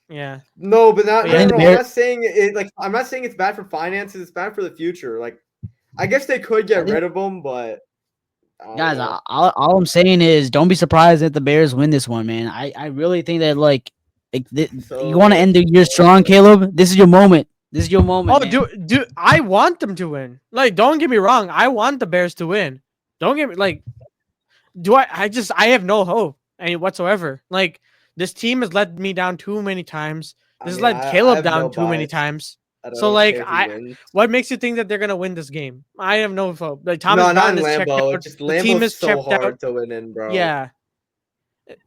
yeah. No, but not. But No, yeah, no, no. Bears- I'm not saying it. Like, I'm not saying it's bad for finances. It's bad for the future. Like, I guess they could get rid of them, but Guys, know. all I'm saying is don't be surprised if the Bears win this one, man. I really think that you want to end the year strong, Caleb. This is your moment. This is your moment. Oh, man. do I want them to win? Like, don't get me wrong. I want the Bears to win. Don't get me like. Do I have no hope any whatsoever. Like this team has let me down too many times. This has let I Caleb have down no too many bias. times. I So don't like care who I wins. what makes you think that they're gonna win this game? I have no hope. Like Thomas No, not Brown in is checked Lambeau. out. Just The team Lambeau's is so checked hard out. to win in, bro. Yeah.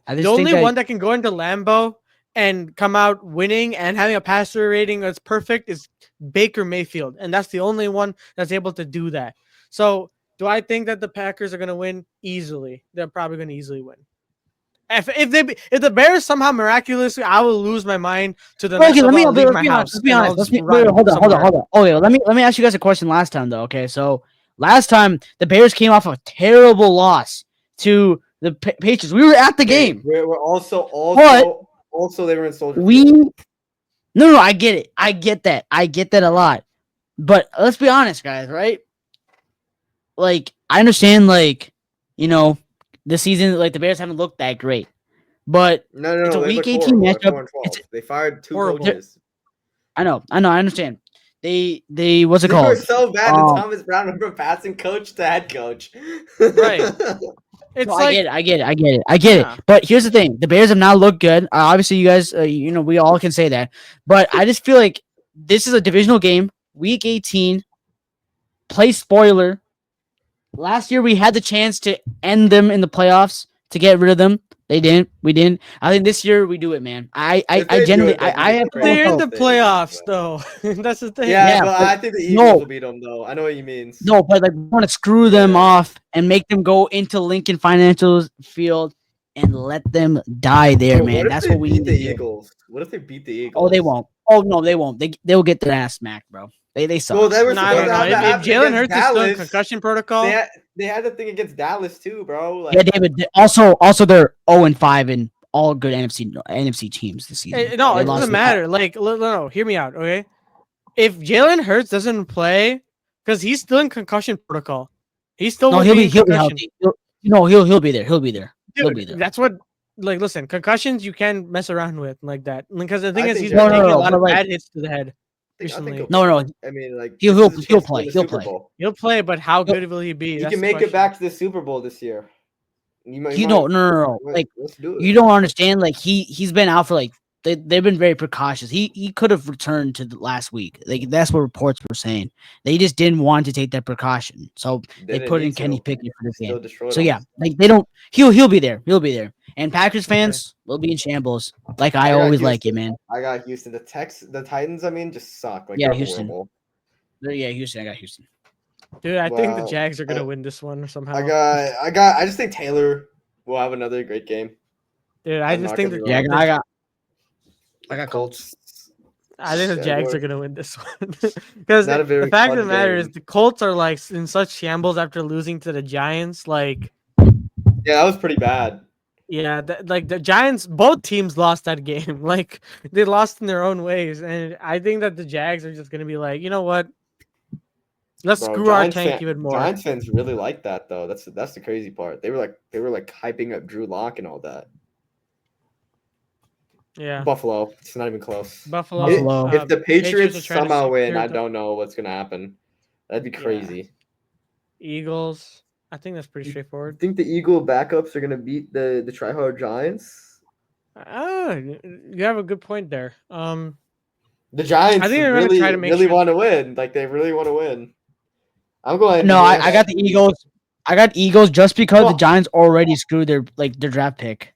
I The just think only that one that can go into Lambeau and come out winning and having a passer rating that's perfect is Baker Mayfield, and that's the only one that's able to do that. So, do I think that the Packers are going to win easily? They're probably going to easily win. If the Bears somehow miraculously, I will lose my mind to the next okay, level. I'll leave let's my be honest. house Let's be and I'll honest. just Wait, run hold on. somewhere. Okay, let me ask you guys a question last time though. Okay, so last time the Bears came off a terrible loss to the Patriots. We were at the game. We're also they were in Soldier We Field. no, I get it. I get that a lot. But let's be honest, guys, right? Like, I understand, like, this season, like, the Bears haven't looked that great. But No, it's a they week look 18 horrible. They're matchup. 4-12. They fired 2 horrible. coaches. I know, I understand. They what's it They were called? so bad that Thomas Brown went from passing coach to head coach. Right. It's No, like I get it. yeah. But here's the thing: the Bears have now looked good. Obviously, you guys, we all can say that. But I just feel like this is a divisional game, week 18. Play spoiler. Last year we had the chance to end them in the playoffs to get rid of them. They didn't. We didn't. I think this year we do it, man. I If they do genuinely, it, that'd be I have crazy. They're in hope. the playoffs though. That's the thing. Yeah, Yeah, but but I think the Eagles no. will beat them though. I know what you mean. No, but like we want to screw them Yeah. off and make them go into Lincoln Financial Field and let them die there, Bro, man. That's they what we beat need the to do. Eagles? What if they beat the Eagles? Oh, they won't. Oh no, they won't. They'll get their ass smacked, bro. They suck. Well, they were No, I supposed don't to know. have that If happen Jalen against Hurts is still in Dallas. concussion protocol, They had the thing against Dallas too, bro. Like, Yeah, David. Also they're 0-5 in all good NFC teams this season. no, They it lost doesn't to- matter. Like, no, hear me out, okay? If Jalen Hurts doesn't play, because he's still in concussion protocol, he still No, will he'll be be in he'll be concussion. healthy. He'll be there. He'll be there. He'll Dude, be there. that's what. Like, listen, concussions you can't mess around with like that. Because the thing I is, think he's they're- been taking a lot but of like- bad hits to the head I think recently. he'll No. play. I mean, like, He'll this is his he'll chance to play. win the He'll Super play. Bowl. He'll play, but how He'll- good will he be? He That's can the make it question. back to the Super Bowl this year. No. Like, let's do it. you don't understand. Like he's been out for like they've been very precautious. He could have returned to the last week. Like that's what reports were saying. They just didn't want to take that precaution, so they Didn't put in need Kenny to. Pickett for this Still game. destroyed So him. yeah, like they don't. He'll be there. He'll be there. And Packers fans will be in shambles. Like I I got always like it, Houston. man. I got Houston. The Titans, I mean, just suck. Like, Yeah, they're Houston. horrible. Yeah, Houston. I got Houston. Dude, I think the Well, Jags are gonna win this one somehow. I just think Taylor will have another great game. Dude, I I'm just not think gonna the, be wrong. Yeah, the I got Colts. I think the Yeah, Jags we're- are gonna win this one because Not a very the fact of fun the matter is game. the Colts are like in such shambles after losing to the Giants. Like, Yeah, that was pretty bad. yeah, like the Giants, both teams lost that game. Like they lost in their own ways, and I think that the Jags are just gonna be like, you know what? Let's Bro, screw our tank even more. Giants fans really like that though. That's the crazy part. They were like hyping up Drew Lock and all that. Yeah, Buffalo, it's not even close. Buffalo. If the Patriots are trying to somehow win, secure I the don't know what's gonna happen. That'd be Yeah. crazy. Eagles. I think that's pretty I straightforward. think the Eagle backups are gonna beat the tryhard Giants. You have a good point there. The Giants I think they're gonna really, try to make really sure. want to win. Like they really want to win. I'm going. No, Rams. I got the Eagles. I got Eagles just because the Well, Giants already screwed their draft pick.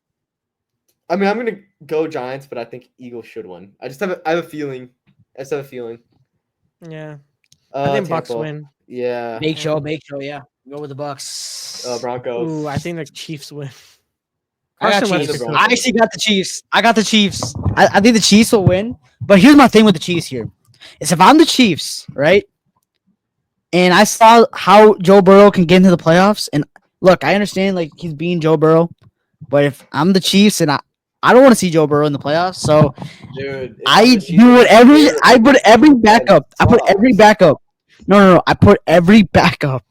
I mean, I'm gonna go Giants, but I think Eagles should win. I have a feeling. I just have a feeling. Yeah, I think Bucks Tampa. win. Yeah. Bake show, yeah. Go with the Bucks. Broncos. Ooh, I think the Chiefs win. I got Carson Wentz Chiefs. could Broncos. I actually got the Chiefs. I got the Chiefs. I think the Chiefs will win. But here's my thing with the Chiefs here. Is if I'm the Chiefs, right? And I saw how Joe Burrow can get into the playoffs. And look, I understand like he's being Joe Burrow. But if I'm the Chiefs and I don't want to see Joe Burrow in the playoffs, so Dude, if I I'm the Chiefs, do whatever. I'm scared I of put the every Chiefs backup. I put every sucks. backup. No. I put every backup.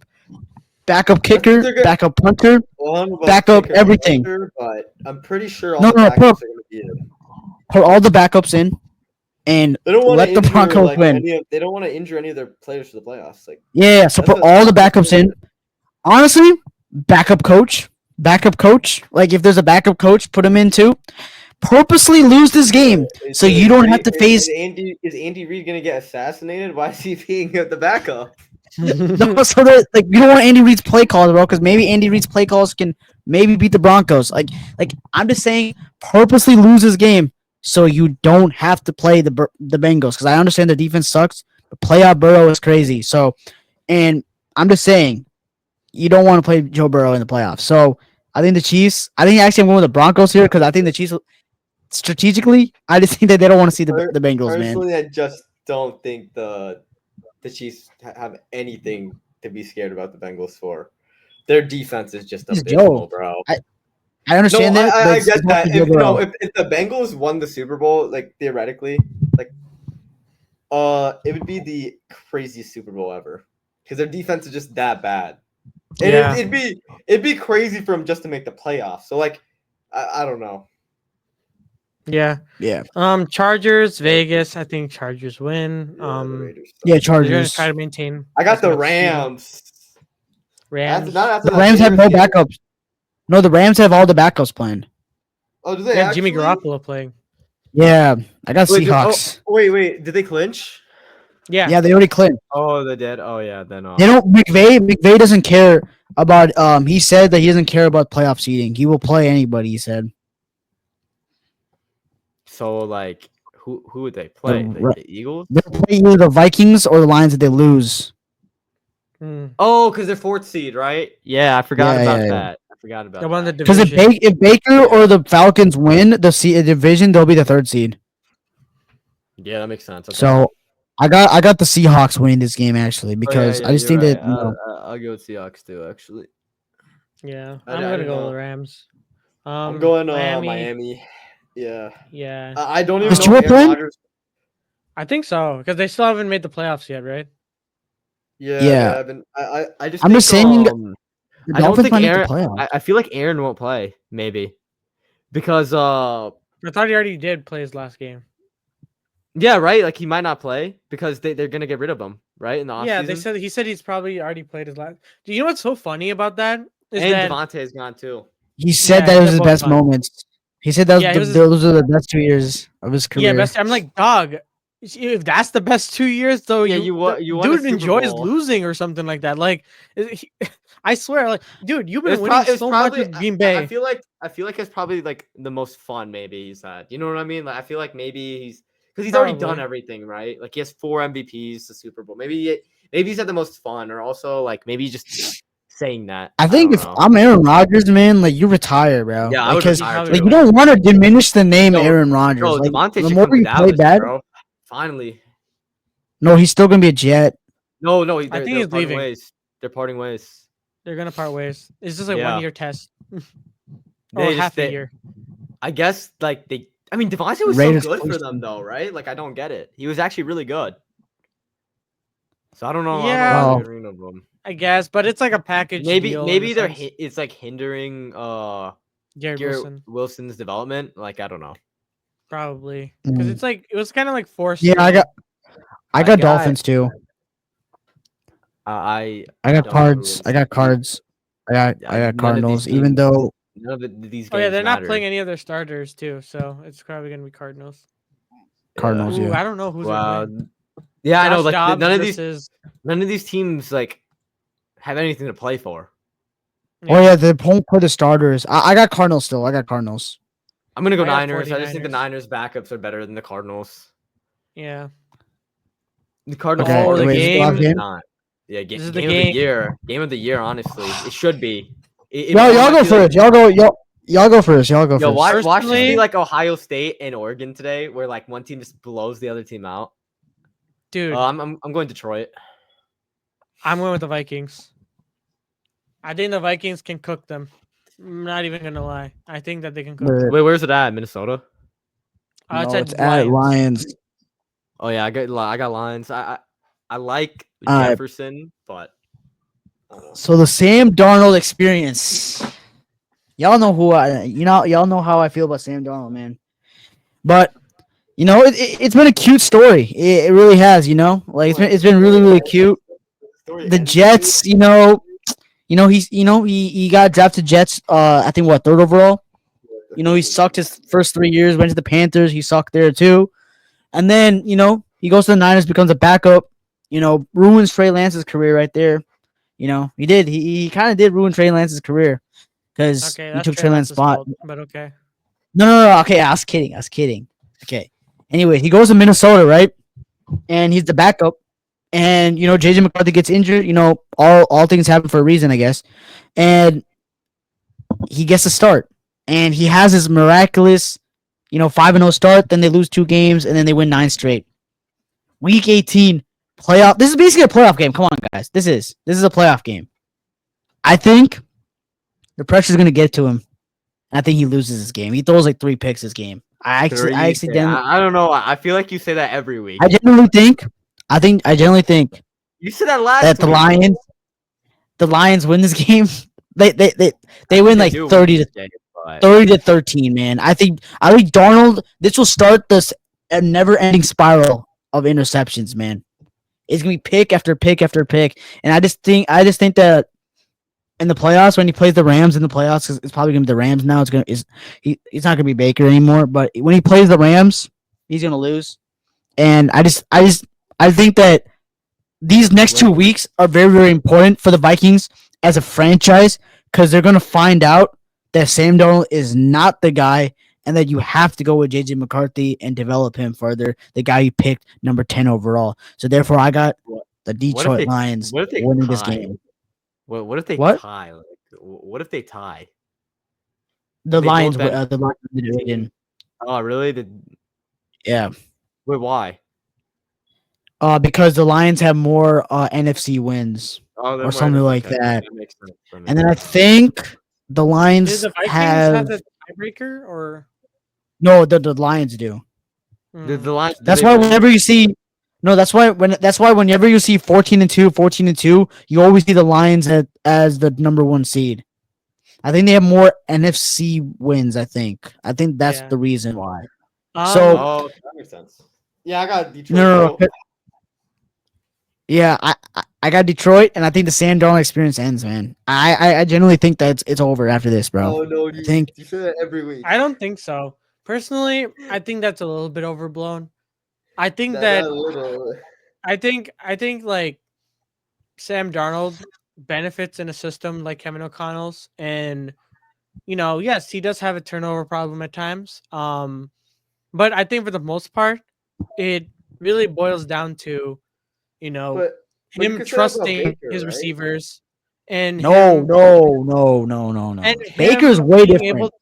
Backup kicker, they're good. backup punter. Well, I don't know about Backup kicker and everything. punter, but I'm pretty sure all No, the no, backups are going to be in. Put all the backups in, and They don't want let to the injure Broncos like win. they don't want to injure any of their players for the playoffs. Like Yeah. So put all the backups in. Honestly, backup coach. Like if there's a backup coach, put him in too. Purposely lose this game so you don't have to face. Is Andy Reid going to get assassinated? Why is he being the backup? No, so that like we don't want Andy Reid's play calls, bro, because maybe Andy Reid's play calls can maybe beat the Broncos. Like I'm just saying, purposely lose this game so you don't have to play the Bengals, because I understand the defense sucks, but playoff Burrow is crazy. So, and I'm just saying, you don't want to play Joe Burrow in the playoffs. So I think the Chiefs. I think actually I'm going with the Broncos here because I think the Chiefs strategically. I just think that they don't want to see the Bengals, man. Personally, I just don't think the Chiefs have anything to be scared about the Bengals for. Their defense is just abysmal, bro. I understand that. I get that. If the Bengals won the Super Bowl, like theoretically, like it would be the craziest Super Bowl ever because their defense is just that bad. And Yeah. it'd be crazy for them just to make the playoffs. So like, I don't know. Yeah. Yeah. Chargers, Vegas. I think Chargers win. The Raiders suck. Yeah, They're gonna Chargers. try to maintain. I got as the much speed. Rams. Rams. Not after The that Rams have Bears no game. backups. No, the Rams have all the backups playing. Oh, do They they have actually? Jimmy Garoppolo playing. Yeah, I got Wait, Seahawks. Wait. Did they clinch? Yeah. Yeah, they already clinched. Oh, they did. Oh yeah, then They don't. McVay doesn't care about. He said that he doesn't care about playoff seeding. He will play anybody. He said. So like, who would they play? The Eagles? They'll play either the Vikings or the Lions if they lose. Oh, because they're fourth seed, right? Yeah, I forgot Yeah, about yeah. that. I forgot about They won the that. Because division. if Baker or the Falcons win the division, they'll be the third seed. Yeah, that makes sense. Okay. So I got the Seahawks winning this game actually because yeah, I just you're think right. that. You know, I'll go with Seahawks too. Actually, Yeah. I I'm don't gonna go know. with the Rams. I'm going Miami. Miami. Yeah. Yeah. I don't even Is know Tua if Aaron playing? Rodgers. I think so because they still haven't made the playoffs yet, right? Yeah. Yeah. They haven't. I just. I'm think, just saying. um, The I don't Dolphins think might make the Aaron. playoffs. I feel like Aaron won't play. Maybe because I thought he already did play his last game. yeah, right. Like he might not play because they're gonna get rid of him, right? In the offseason. Yeah, he said he's probably already played his last. Do you know what's so funny about that? Is and that Devontae's gone too. He said Yeah, that it was they're his both best fun. moments. He said that Yeah, it was his- those are the best 2 years of his career. yeah, best. I'm like, dog. If that's the best 2 years, though, Yeah, you won a dude Super enjoys Bowl. losing or something like that. Like, I swear, like, dude, you've been It's winning it's so much probably. with Green Bay. I feel like it's probably like the most fun maybe he's had. You know what I mean? Like I feel like maybe he's because he's already done Probably. everything, right? Like he has 4 MVPs, the Super Bowl. Maybe he's had the most fun, or also like maybe just saying that. I think don't if know. I'm Aaron Rodgers, man, like you retire, bro. Yeah, I would because retire like too. you don't want to diminish the name No, Aaron Rodgers. Bro, Like, Devontae the should more come to you play Dallas, bad, bro. Finally. no, he's still gonna be a Jet. No, I think they're he's parting leaving. ways. They're parting ways. They're gonna part ways. It's just like Yeah. 1 year test or They half just- a they- year. I guess like they. I mean, Devontae was Raiders so good for close them to- though, right? Like I don't get it. He was actually really good. So I don't know. Yeah. I don't know Wow. why they're rid of him. I guess, but it's like a package. Maybe deal in a they're sense. it's like hindering Garrett Garrett Wilson, Wilson's development. Like I don't know. probably because Mm. it's like it was kind of like forced. Yeah, I got I Dolphins too. I I got don't Cards. really I got Cards. I got none of these Cardinals. Even games- though none of these games Oh yeah, they're not matter. playing any of their starters too, so it's probably gonna be Cardinals. Cardinals. Ooh, Yeah. I don't know who's Wow. gonna win. Yeah, I know. Josh Like Dobbs none versus, of these teams like have anything to play for. Oh yeah, they won't play the starters. I got Cardinals still. I got Cardinals. I'm gonna go I got Niners. I just think the 49ers. Niners backups are better than the Cardinals. Yeah. The Cardinals Okay, Oh, the wait, is it the last game. game? not. Yeah, This is the game of the game. year. Game of the year. Honestly, it should be. Y'all go first. Y'all go first. Y'all go Yo, first. watch this Personally- be like Ohio State and Oregon today, where like one team just blows the other team out. Dude, I'm going Detroit. I'm going with the Vikings. I think the Vikings can cook them. I'm not even gonna lie. I think that they can cook. Wait, Wait, where's it at? Minnesota. no, It's it's at at Lions. Lions. Oh yeah, I got Lions. I like All right. Jefferson, but So the Sam Darnold experience. Y'all know y'all know how I feel about Sam Darnold, man. But it's been a cute story. It really has, like it's been really really cute. The Jets, he got drafted Jets. I think what, third overall. He sucked his first 3 years. Went to the Panthers. He sucked there too, and then he goes to the Niners, becomes a backup. Ruins Trey Lance's career right there. He did. He kind of did ruin Trey Lance's career because Okay, he that's took Trey Lance's spot. fault, but okay. No. Okay, I was kidding. Okay. Anyway, he goes to Minnesota, right? And he's the backup. And JJ McCarthy gets injured. All things happen for a reason, I guess. And he gets to start. And he has his miraculous, 5-0 start. Then they lose 2 games, and then they win 9 straight. Week 18, playoff. This is basically a playoff game. Come on, guys. This is a playoff game. I think the pressure's gonna get to him. I think he loses this game. He throws like 3 picks this game. I don't know. I feel like you say that every week. I genuinely think You said that last that week. the Lions win this game. They win like do 30 win to this game, but- 30 to 13, man. I think Darnold, this will start this a never-ending spiral of interceptions, man. It's gonna be pick after pick after pick, and I just think that in the playoffs, when he plays the Rams in the playoffs, 'cause it's probably gonna be the Rams now. He's not gonna be Baker anymore, but when he plays the Rams, he's gonna lose. And I think that these next 2 weeks are very very important for the Vikings as a franchise, because they're gonna find out that Sam Darnold is not the guy, and that you have to go with JJ McCarthy and develop him further, the guy you picked number 10 overall. So therefore, I got the Detroit Lions winning this game. What if they What? tie? Like, what if they tie? The They Lions, both had- the Lions win the division. Oh, really? Yeah. Wait, why? Because the Lions have more NFC wins, Oh, they're or more something NFC. like Okay, that. makes sense. And then I think the Did Lions the Vikings have have the tiebreaker or? no. The Lions do. The Lions. That's why whenever you see, no, that's why whenever you see 14-2, you always see the Lions as the number 1 seed. I think they have more NFC wins. I think that's Yeah. the reason why. Oh, that makes sense. Yeah, I got Detroit. No. Yeah, I got Detroit, and I think the Sam Darnold experience ends, man. I genuinely think that it's over after this, bro. Oh no, I think you say that every week. I don't think so. Personally, I think that's a little bit overblown. I think Not that a little. I think like Sam Darnold benefits in a system like Kevin O'Connell's, and yes, he does have a turnover problem at times. But I think for the most part, it really boils down to, But you him could say that about trusting Baker, his right? receivers and no. him, And Baker's him way being different.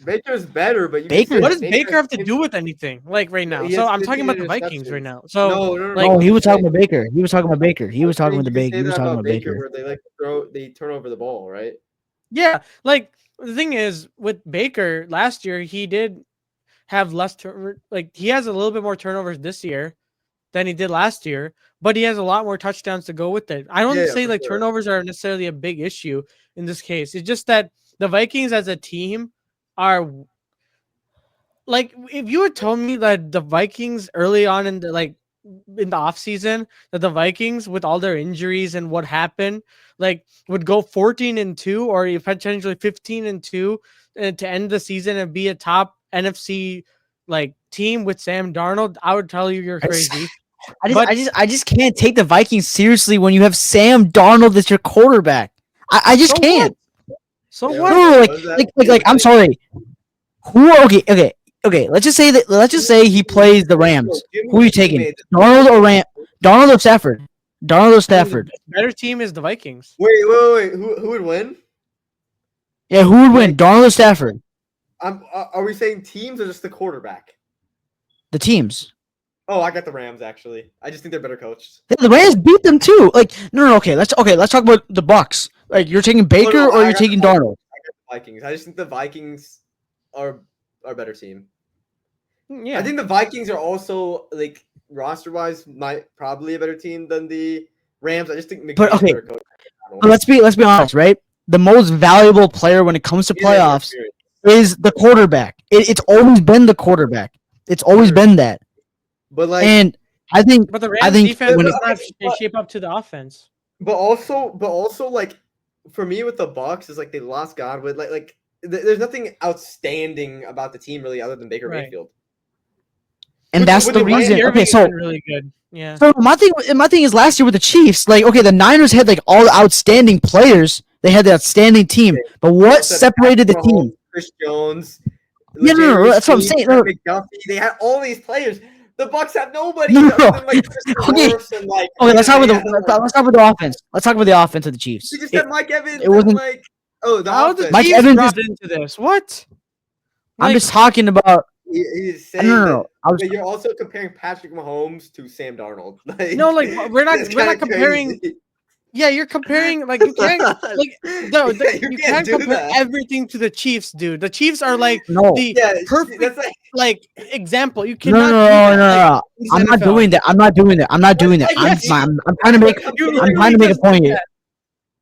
Baker's better, but Baker- What does Baker have to do with anything right now? He So has I'm talking 15 about the Vikings right interceptions. now. So No, like, No, he was I'm talking about Baker. He was talking about Baker. He was talking saying about the you could Baker. say He was that talking about about Baker. where they turn over the ball, right? yeah, like the thing is with Baker last year, he did have less he has a little bit more turnovers this year than he did last year, but he has a lot more touchdowns to go with it. I don't Yeah, say for like sure. turnovers are necessarily a big issue in this case. It's just that the Vikings as a team are like, if you had told me that the Vikings early on in the offseason, that the Vikings with all their injuries and what happened, would go 14-2 or potentially 15-2 to end the season and be a top NFC like team with Sam Darnold, I would tell you you're crazy. I just can't take the Vikings seriously when you have Sam Darnold as your quarterback. I just So can't. So Yeah, what? No, what does that mean? I'm sorry. Okay. Let's just say he plays the Rams. Who are you taking? Darnold or Stafford? Darnold or Stafford? The better team is the Vikings. Wait. Who would win? Yeah, who would win? Darnold or Stafford? Are we saying teams or just the quarterback? The teams. Oh, I got the Rams actually. I just think they're better coached. The Rams beat them too. Like, no. Okay, let's talk about the Bucks. Like, you're taking Baker No, or I you're got taking the Darnold? Vikings. I just think the Vikings are a better team. Yeah. I think the Vikings are also like roster wise probably a better team than the Rams. I just think McVay's okay. better coach. But let's be honest, right? The most valuable player when it comes to playoffs is the quarterback. It's always been the quarterback. It's always been that. But like, And I think But the Rams defense when does not shape up to the offense. but also like for me with the Bucks is like they lost Godwin. Like there's nothing outstanding about the team really other than Baker Right. Mayfield. and With that's the the Rams, reason. Irving Okay, has so been really good. Yeah. So my thing is last year with the Chiefs, like, okay, the Niners had like all outstanding players. They had the outstanding team. But what separated the team? Chris Jones. No, that's what I'm saying. No. McDuffie. They had all these players. The Bucks have nobody No. other than like Chris Okay. Morris and like. Okay, let's talk they about had, like, let's talk about the offense. Let's talk about the offense of the Chiefs. You just said Mike Evans. it wasn't- And like, oh, the How the offense. Mike Chiefs Evans brought into this? What? I'm Like, just talking about. He's saying No. that, but you're also comparing Patrick Mahomes to Sam Darnold. No, like, we're not it's comparing. crazy. Yeah, you're comparing like you can't like no, you can't do compare that. everything to the Chiefs, dude. The Chiefs are like No. the Yeah, perfect that's like example. You No, cannot. do that, no. in I'm not NFL. doing that. I'm not doing that. I'm Yes. I'm trying to make. You I'm trying to make a literally point just here. did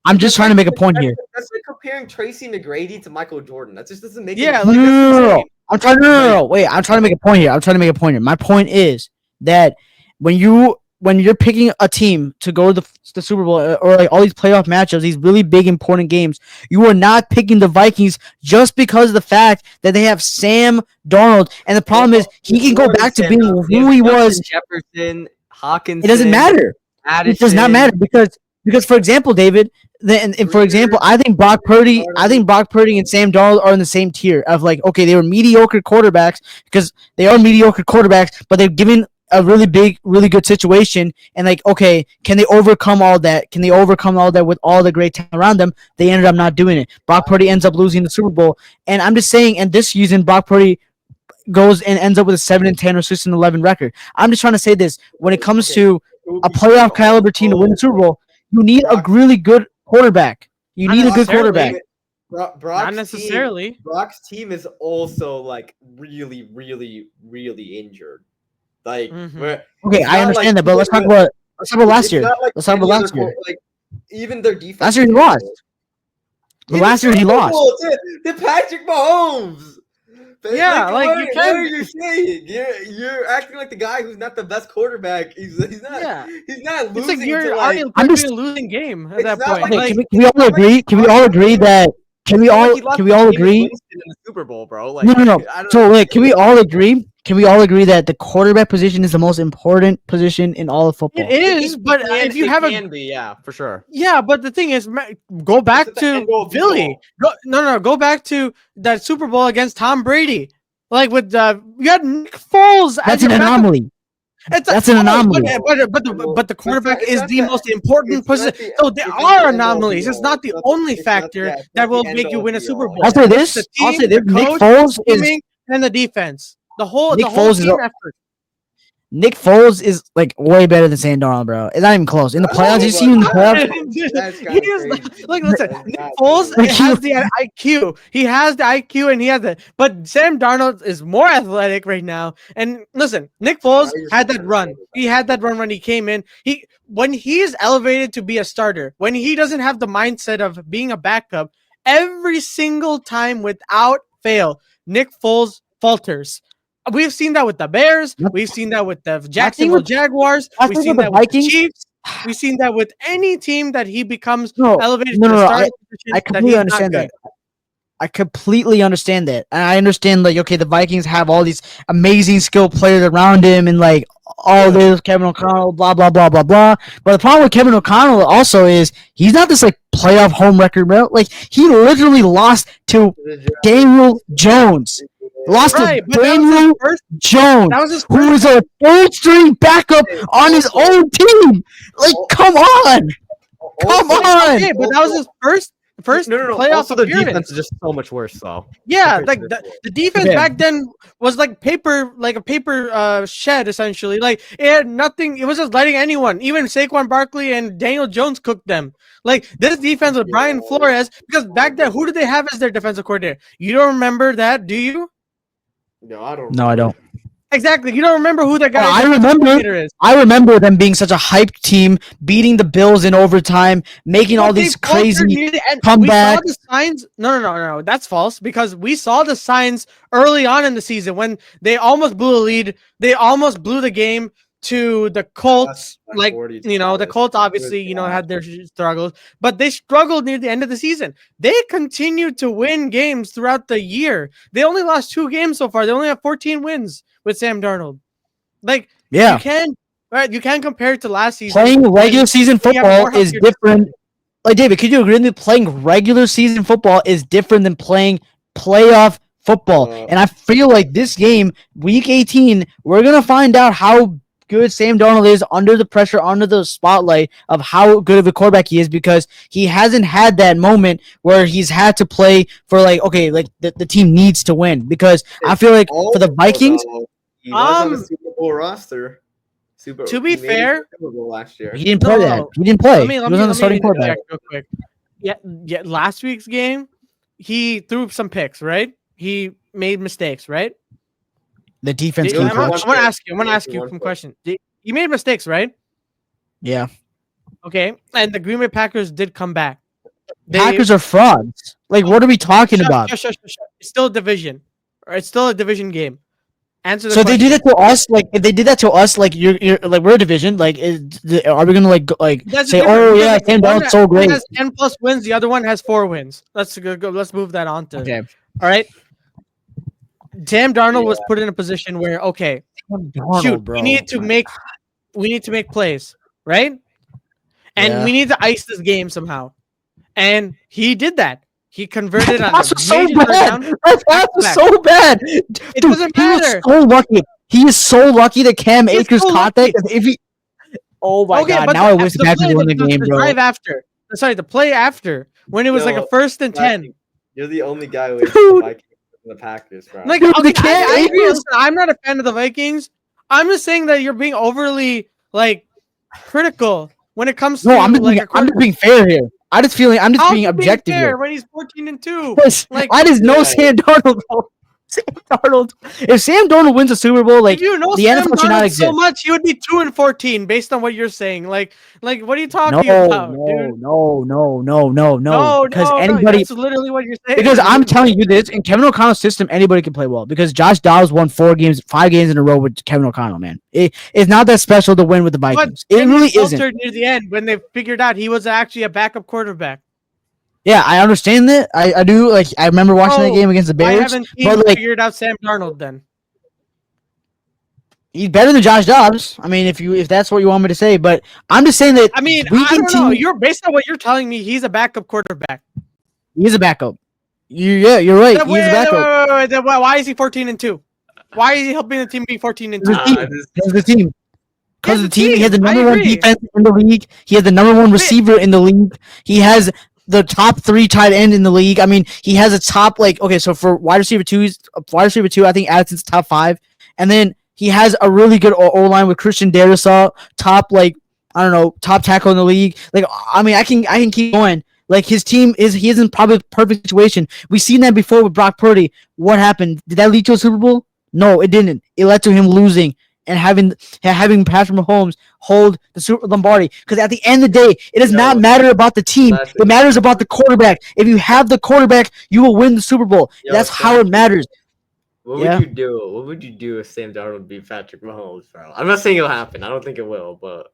I'm just trying to make a point here. That's like comparing Tracy McGrady to Michael Jordan. That just doesn't make Yeah, any like, sense. No. I'm trying. No. Wait. I'm trying to make a point here. My point is that when you're picking a team to go to the Super Bowl or like all these playoff matchups, these really big important games, you are not picking the Vikings just because of the fact that they have Sam Darnold. And the problem is he can go back to being who he was. Jefferson, Hawkins. It doesn't matter. Addison. It does not matter because for example, David, and for example, I think Brock Purdy and Sam Darnold are in the same tier of like, okay, they were mediocre quarterbacks because they are mediocre quarterbacks, but they've given a really good situation, and like, okay, can they overcome all that? Can they overcome all that with all the great talent around them? They ended up not doing it. Brock Purdy ends up losing the Super Bowl, and I'm just saying, and this season, Brock Purdy goes and ends up with a 7-10 or 6-11 record. I'm just trying to say this: when it comes to a playoff caliber team to win the Super Bowl, you need a really good quarterback. You need a good quarterback. Not necessarily. Brock's team is also like really, really, really injured. Like, Okay, I understand that, but let's talk about last year. Let's talk about last year. Like, even their defense. Last year he lost. Last year he lost. To Patrick Mahomes. Yeah, like, you what can't. are you saying? You're acting like the guy who's not the best quarterback. He's not. Yeah. He's not It's losing. like you're to, already like, approaching a losing game at It's that not point. like- Okay, Like, can we all agree? Can we all agree that? Can we all agree? in the Super Bowl, bro. Like, No. I don't So know. wait, can we all agree? Can we all agree that the quarterback position is the most important position in all of football? it is, but if you have can be, yeah, for sure. Yeah, but the thing is, go back It's at the end goal to of the Philly. ball. Go back to that Super Bowl against Tom Brady. Like with you had Nick Foles. That's an anomaly. That's an anomaly. But the quarterback it's is not the that- most important it's not position. the- So there it's not are the end all anomalies. be It's all. not the It's not- only it's not- factor yeah, it's that not the will end make you all win a be Super all. Bowl. I'll say this. The I'll team, say this. the Nick coach, Foles is scheming, and the defense. The whole Nick whole Foles is team a- effort. Nick Foles is like way better than Sam Darnold, bro. It's not even close. In the playoffs, you see him in the playoffs. That's He kinda is crazy. like, listen, That's Nick not Foles true. has the IQ. He has the IQ and he has it. But Sam Darnold is more athletic right now. And listen, Nick Foles had that run. He had that run when he came in. When he is elevated to be a starter, when he doesn't have the mindset of being a backup, every single time without fail, Nick Foles falters. We've seen that with the Bears. We've seen that with the Jacksonville Jaguars. We've seen that with the Chiefs. We've seen that with any team that he becomes elevated to the starting position. I completely understand that. I completely understand that. And I understand, like, okay, the Vikings have all these amazing skilled players around him and, like, all this, Kevin O'Connell, blah, blah, blah, blah, blah. But the problem with Kevin O'Connell also is he's not this, like, playoff home record, bro. Like, he literally lost to Daniel Jones. Lost Right, to but that was his Daniel first. Jones, That was his who first. is a third-string backup on his own team. Like, come on. Come on. Okay, but that was his first No. playoff Also, the appearance. defense is just so much worse, though. Yeah, compared like to this the defense Yeah. back then was like a paper shed essentially. Like it had nothing. It was just letting anyone, even Saquon Barkley and Daniel Jones, cook them. Like this defense with Brian Flores, because back then, who did they have as their defensive coordinator? You don't remember that, do you? No, I don't. No, I don't. Exactly. You don't remember who that guy I defensive remember. coordinator is. I remember them being such a hyped team, beating the Bills in overtime, making all But they these faltered crazy near the end. comeback. We saw the signs. No. That's false because we saw the signs early on in the season when they almost blew a lead. They almost blew the game to the Colts. That's Like 40 the dollars. Colts obviously had their struggles, but they struggled near the end of the season. They continued to win games throughout the year. They only lost 2 games so far. They only have 14 wins with Sam Darnold. Like Yeah, you can compare it to last season. playing regular when season we have football more is healthier- different. Like, David, could you agree with me? Playing regular season football is different than playing playoff football. And I feel like this game, week 18, we're gonna find out how good Sam Darnold is under the pressure, under the spotlight of how good of a quarterback he is, because he hasn't had that moment where he's had to play for, like, okay, like the team needs to win. Because I feel like for the Vikings, he was on the Super Bowl roster. To be he made it fair, to the Super Bowl last year. he didn't play that. No. He didn't play. Let He me was on the starting quarterback. interject real quick. Yeah. Last week's game, he threw some picks, right? He made mistakes, right? The defense I'm came gonna clutch. ask you some questions. You made mistakes, right? Yeah. Okay. And the Green Bay Packers did come back. Packers are frauds. Like, what are we talking about? Shush. It's still a division. Or it's still a division game. Answer the So question. they did that to us. Like, if they did that to us, like, you're like, we're a division. Like, are we gonna like That's say, different oh because yeah, Sam one Darnold's so one great? has 10 plus wins. The other one has 4 wins. Let's go. Let's move that on to. Okay. All right. Sam Darnold was put in a position where, okay, shoot, we need to make plays, right? And Yeah. we need to ice this game somehow. And he did that. He converted on That's a so major third down. bad. That's so bad. Dude, doesn't he was matter. so lucky. He is so lucky that Cam He's Akers so caught lucky. that. If he, oh my god! but Now I wish the Packers play- won the game, bro. drive after. Sorry, the play after when it was like a Yo, 1st and 10. You're the only guy who hates Dude. the Vikings and the Packers, bro. Like, Dude, okay, the Cam I agree. Akers- Listen, I'm not a fan of the Vikings. I'm just saying that you're being overly critical when it comes to No, I'm just like being fair here. I'm just being objective fair here. when he's 14-2. Yes, Like, I just know yeah. Sam Darnold. Bro. Sam Darnold. If Sam Darnold wins a Super Bowl, like, if you know the Sam NFL should not Darnold so exist. much, he would be 2-14 based on what you're saying. Like what are you talking No, about, dude? no. Because anybody, that's literally what you're saying. because I'm telling you this, in Kevin O'Connell's system, anybody can play well. Because Josh Dobbs won 5 games in a row with Kevin O'Connell. Man, it's not that special to win with the But Vikings. It then he really faltered isn't. near the end when they figured out he was actually a backup quarterback. Yeah, I understand that. I do. Like, I remember watching that Oh, game against the Why Bears. haven't teams But, like, figured out Sam Darnold then? he's better than Josh Dobbs. I mean, if that's what you want me to say, but I'm just saying that I mean, we I don't know. continue- You're based on what you're telling me. He's a backup quarterback. He's a backup. You're right. He's a backup. Wait. Then why is he 14-2? Why is he helping the team be 14-2? Because of the team. Because of the team. He has the I number 1 agree. defense in the league. He has the number 1 receiver in the league. He has the top 3 tight end in the league. I mean, he has a top, like, okay, so for wide receiver 2, I think Addison's top 5. And then he has a really good O-line with Christian Darrisaw, top, like, I don't know, top tackle in the league. Like, I mean, I can keep going. Like, his team he is in probably the perfect situation. We've seen that before with Brock Purdy. What happened? Did that lead to a Super Bowl? No, it didn't. It led to him losing and having Patrick Mahomes hold the Super Lombardi. Because at the end of the day, it does not matter about the team. It matters about the quarterback. If you have the quarterback, you will win the Super Bowl. That's how it matters. What would you do? What would you do if Sam Darnold beat Patrick Mahomes, bro? I'm not saying it'll happen. I don't think it will, but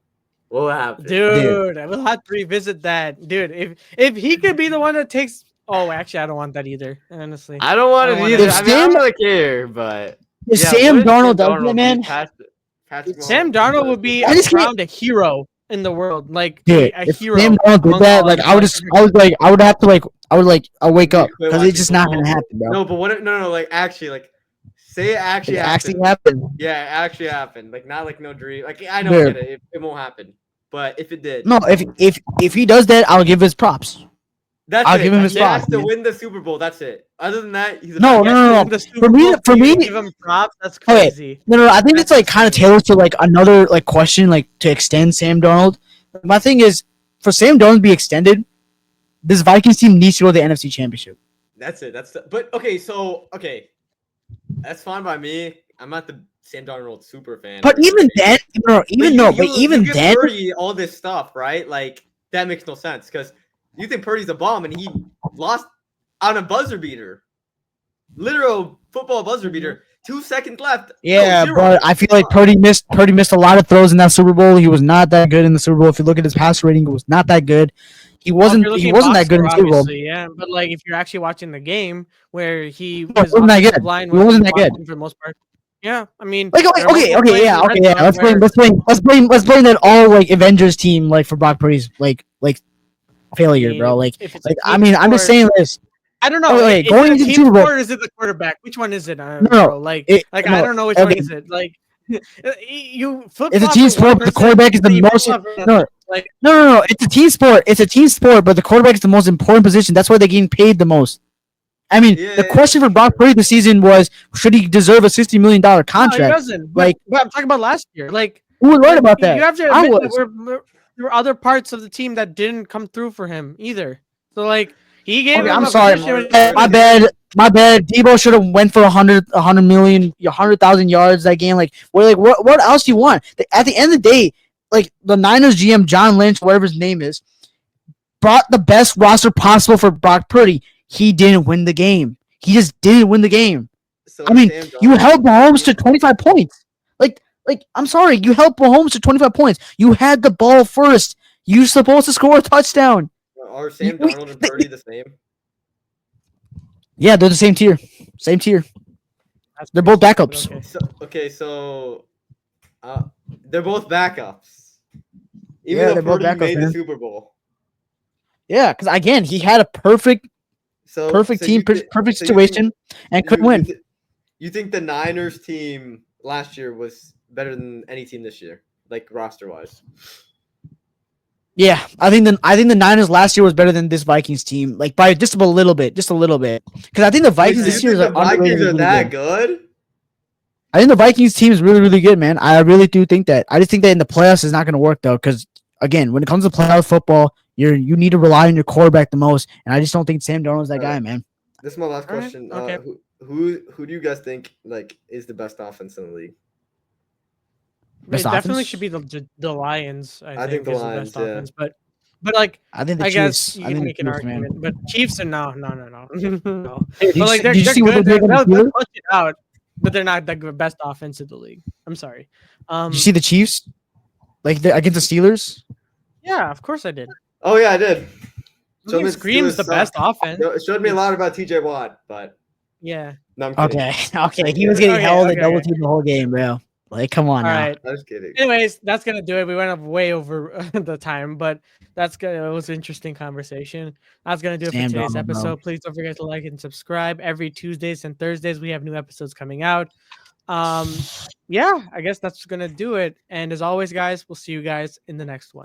what will happen? Dude, I will have to revisit that. Dude, if he could be the one that takes Oh, actually, I don't want that either. Honestly, I don't want I it don't want either. it. I mean, I don't really care, but If yeah, Sam what if Darnold does that, Darnold man, beat Patrick Sam Mahomes? Darnold would be I just can't- crowned a hero in the world, like dude, a if hero. Sam Darnold did among that, all like NFL I would just, I was like, I would have to like, I'll wake up Quit because watching it's just not football. gonna happen, bro. No, but what? No, like actually, like say it actually It happened. actually happened. Yeah, it actually happened. Like not like no dream. Like I know, Dude. I get it. It won't happen. But if it did, No, if he does that, I'll give his props. that's I'll it. give him his He has props, to man. win the Super Bowl. That's it. Other than that, he's a No, bad no, guy. no, no. In the Super For me- Bowl, for you me- give him props. That's Okay. crazy. No, I think it's That's like kind of insane. tailored to like another like question, like to extend Sam Darnold. My thing is for Sam Darnold to be extended, this Vikings team needs to go to the NFC Championship. That's it. But okay. So okay, that's fine by me. I'm not the Sam Darnold super fan. But or even anything. then, But but even give then, Purdy all this stuff, right? Like that makes no sense because you think Purdy's a bomb and he lost on a buzzer beater, literal football buzzer beater. 2 seconds left. yeah, No, 0. but I feel like Purdy missed a lot of throws in that Super Bowl. He was not that good in the Super Bowl. If you look at his passer rating, it was not that good. He Well, if wasn't you're he looking wasn't box that good in the score, Super Bowl. obviously, yeah. But like, if you're actually watching the game where he No, it was wasn't that offensive good. line It wasn't that good. for the most part. Yeah, I mean, Like there are okay, multiple plays yeah, in the okay, red yeah. zone Let's where- blame that all like Avengers team like for Brock Purdy's like failure, mean, bro. Like if it's a like team I mean, I'm just sport- saying this. I don't know. Oh, wait, Is going it a into the team Super Bowl- sport or is it the quarterback? Which one is it? No, Bro? Like, I no, don't know which one okay. is it. Like, you flip. It's a team sport, but the quarterback is the most. Like, No. It's a team sport. It's a team sport, but the quarterback is the most important position. That's why they're getting paid the most. I mean, Yeah, the question for Brock Purdy this season was, should he deserve a $60 million no, he contract? doesn't. Like- but I'm talking about last year. Like, Who was right about that? You have to I admit that was. there were other parts of the team that didn't come through for him either. So like, he gave Okay, him I'm a sorry. position- My bad. Debo should have went for 100 million, 100,000 yards that game. Like, what else do you want? At the end of the day, like the Niners GM John Lynch, whatever his name is, brought the best roster possible for Brock Purdy. He didn't win the game. He just didn't win the game. So I mean, Sam you Darnold- held Mahomes to 25 points. Like I'm sorry, you held Mahomes to 25 points. You had the ball first. You're supposed to score a touchdown. Are Sam we- Darnold and Purdy the same? Yeah, they're the same tier. Same tier. That's They're both crazy, but backups. okay. So they're both backups. Even Yeah, though they're both Purdy backups, made the man. Super Bowl. Yeah, because again, he had a perfect So team, perfect so you situation, and couldn't win. You think the Niners team last year was better than any team this year, like roster wise? Yeah, I think the Niners last year was better than this Vikings team, like by just a little bit. Because I think the Vikings this year is the Vikings underrated, are really that good. good? I think the Vikings team is really, really good, man. I really do think that. I just think that in the playoffs is not going to work though, because again, when it comes to playoff football, you need to rely on your quarterback the most, and I just don't think Sam Darnold's that guy, man. This is my last All right, question. okay. Who do you guys think like is the best offense in the league? Best It definitely offense? should be the Lions. I think think the is Lions, the best yeah. offense, but like I think the I Chiefs. guess you I can think make the an Chiefs, man. argument, but Chiefs are no. No. Hey, But like they're did you see what good. they did against the They'll Steelers? push it out, but they're not the best offense in the league. I'm sorry. Did you see the Chiefs? Like against the Steelers? Yeah, of course I did. Oh yeah, I did. I think me Scream's Steelers the suck. best offense. No, it showed me a lot about TJ Watt, but Yeah. no, I'm kidding. Okay. He was getting Okay, held okay, and double okay. teamed the whole game, bro. Like, come on All now. right. I'm just kidding. Anyways, that's gonna do it. We went up way over the time, but it was an interesting conversation. That's gonna do it Sam for today's Darnold, bro. episode. Please don't forget to like and subscribe. Every Tuesdays and Thursdays we have new episodes coming out. Yeah, I guess that's gonna do it. And as always, guys, we'll see you guys in the next one.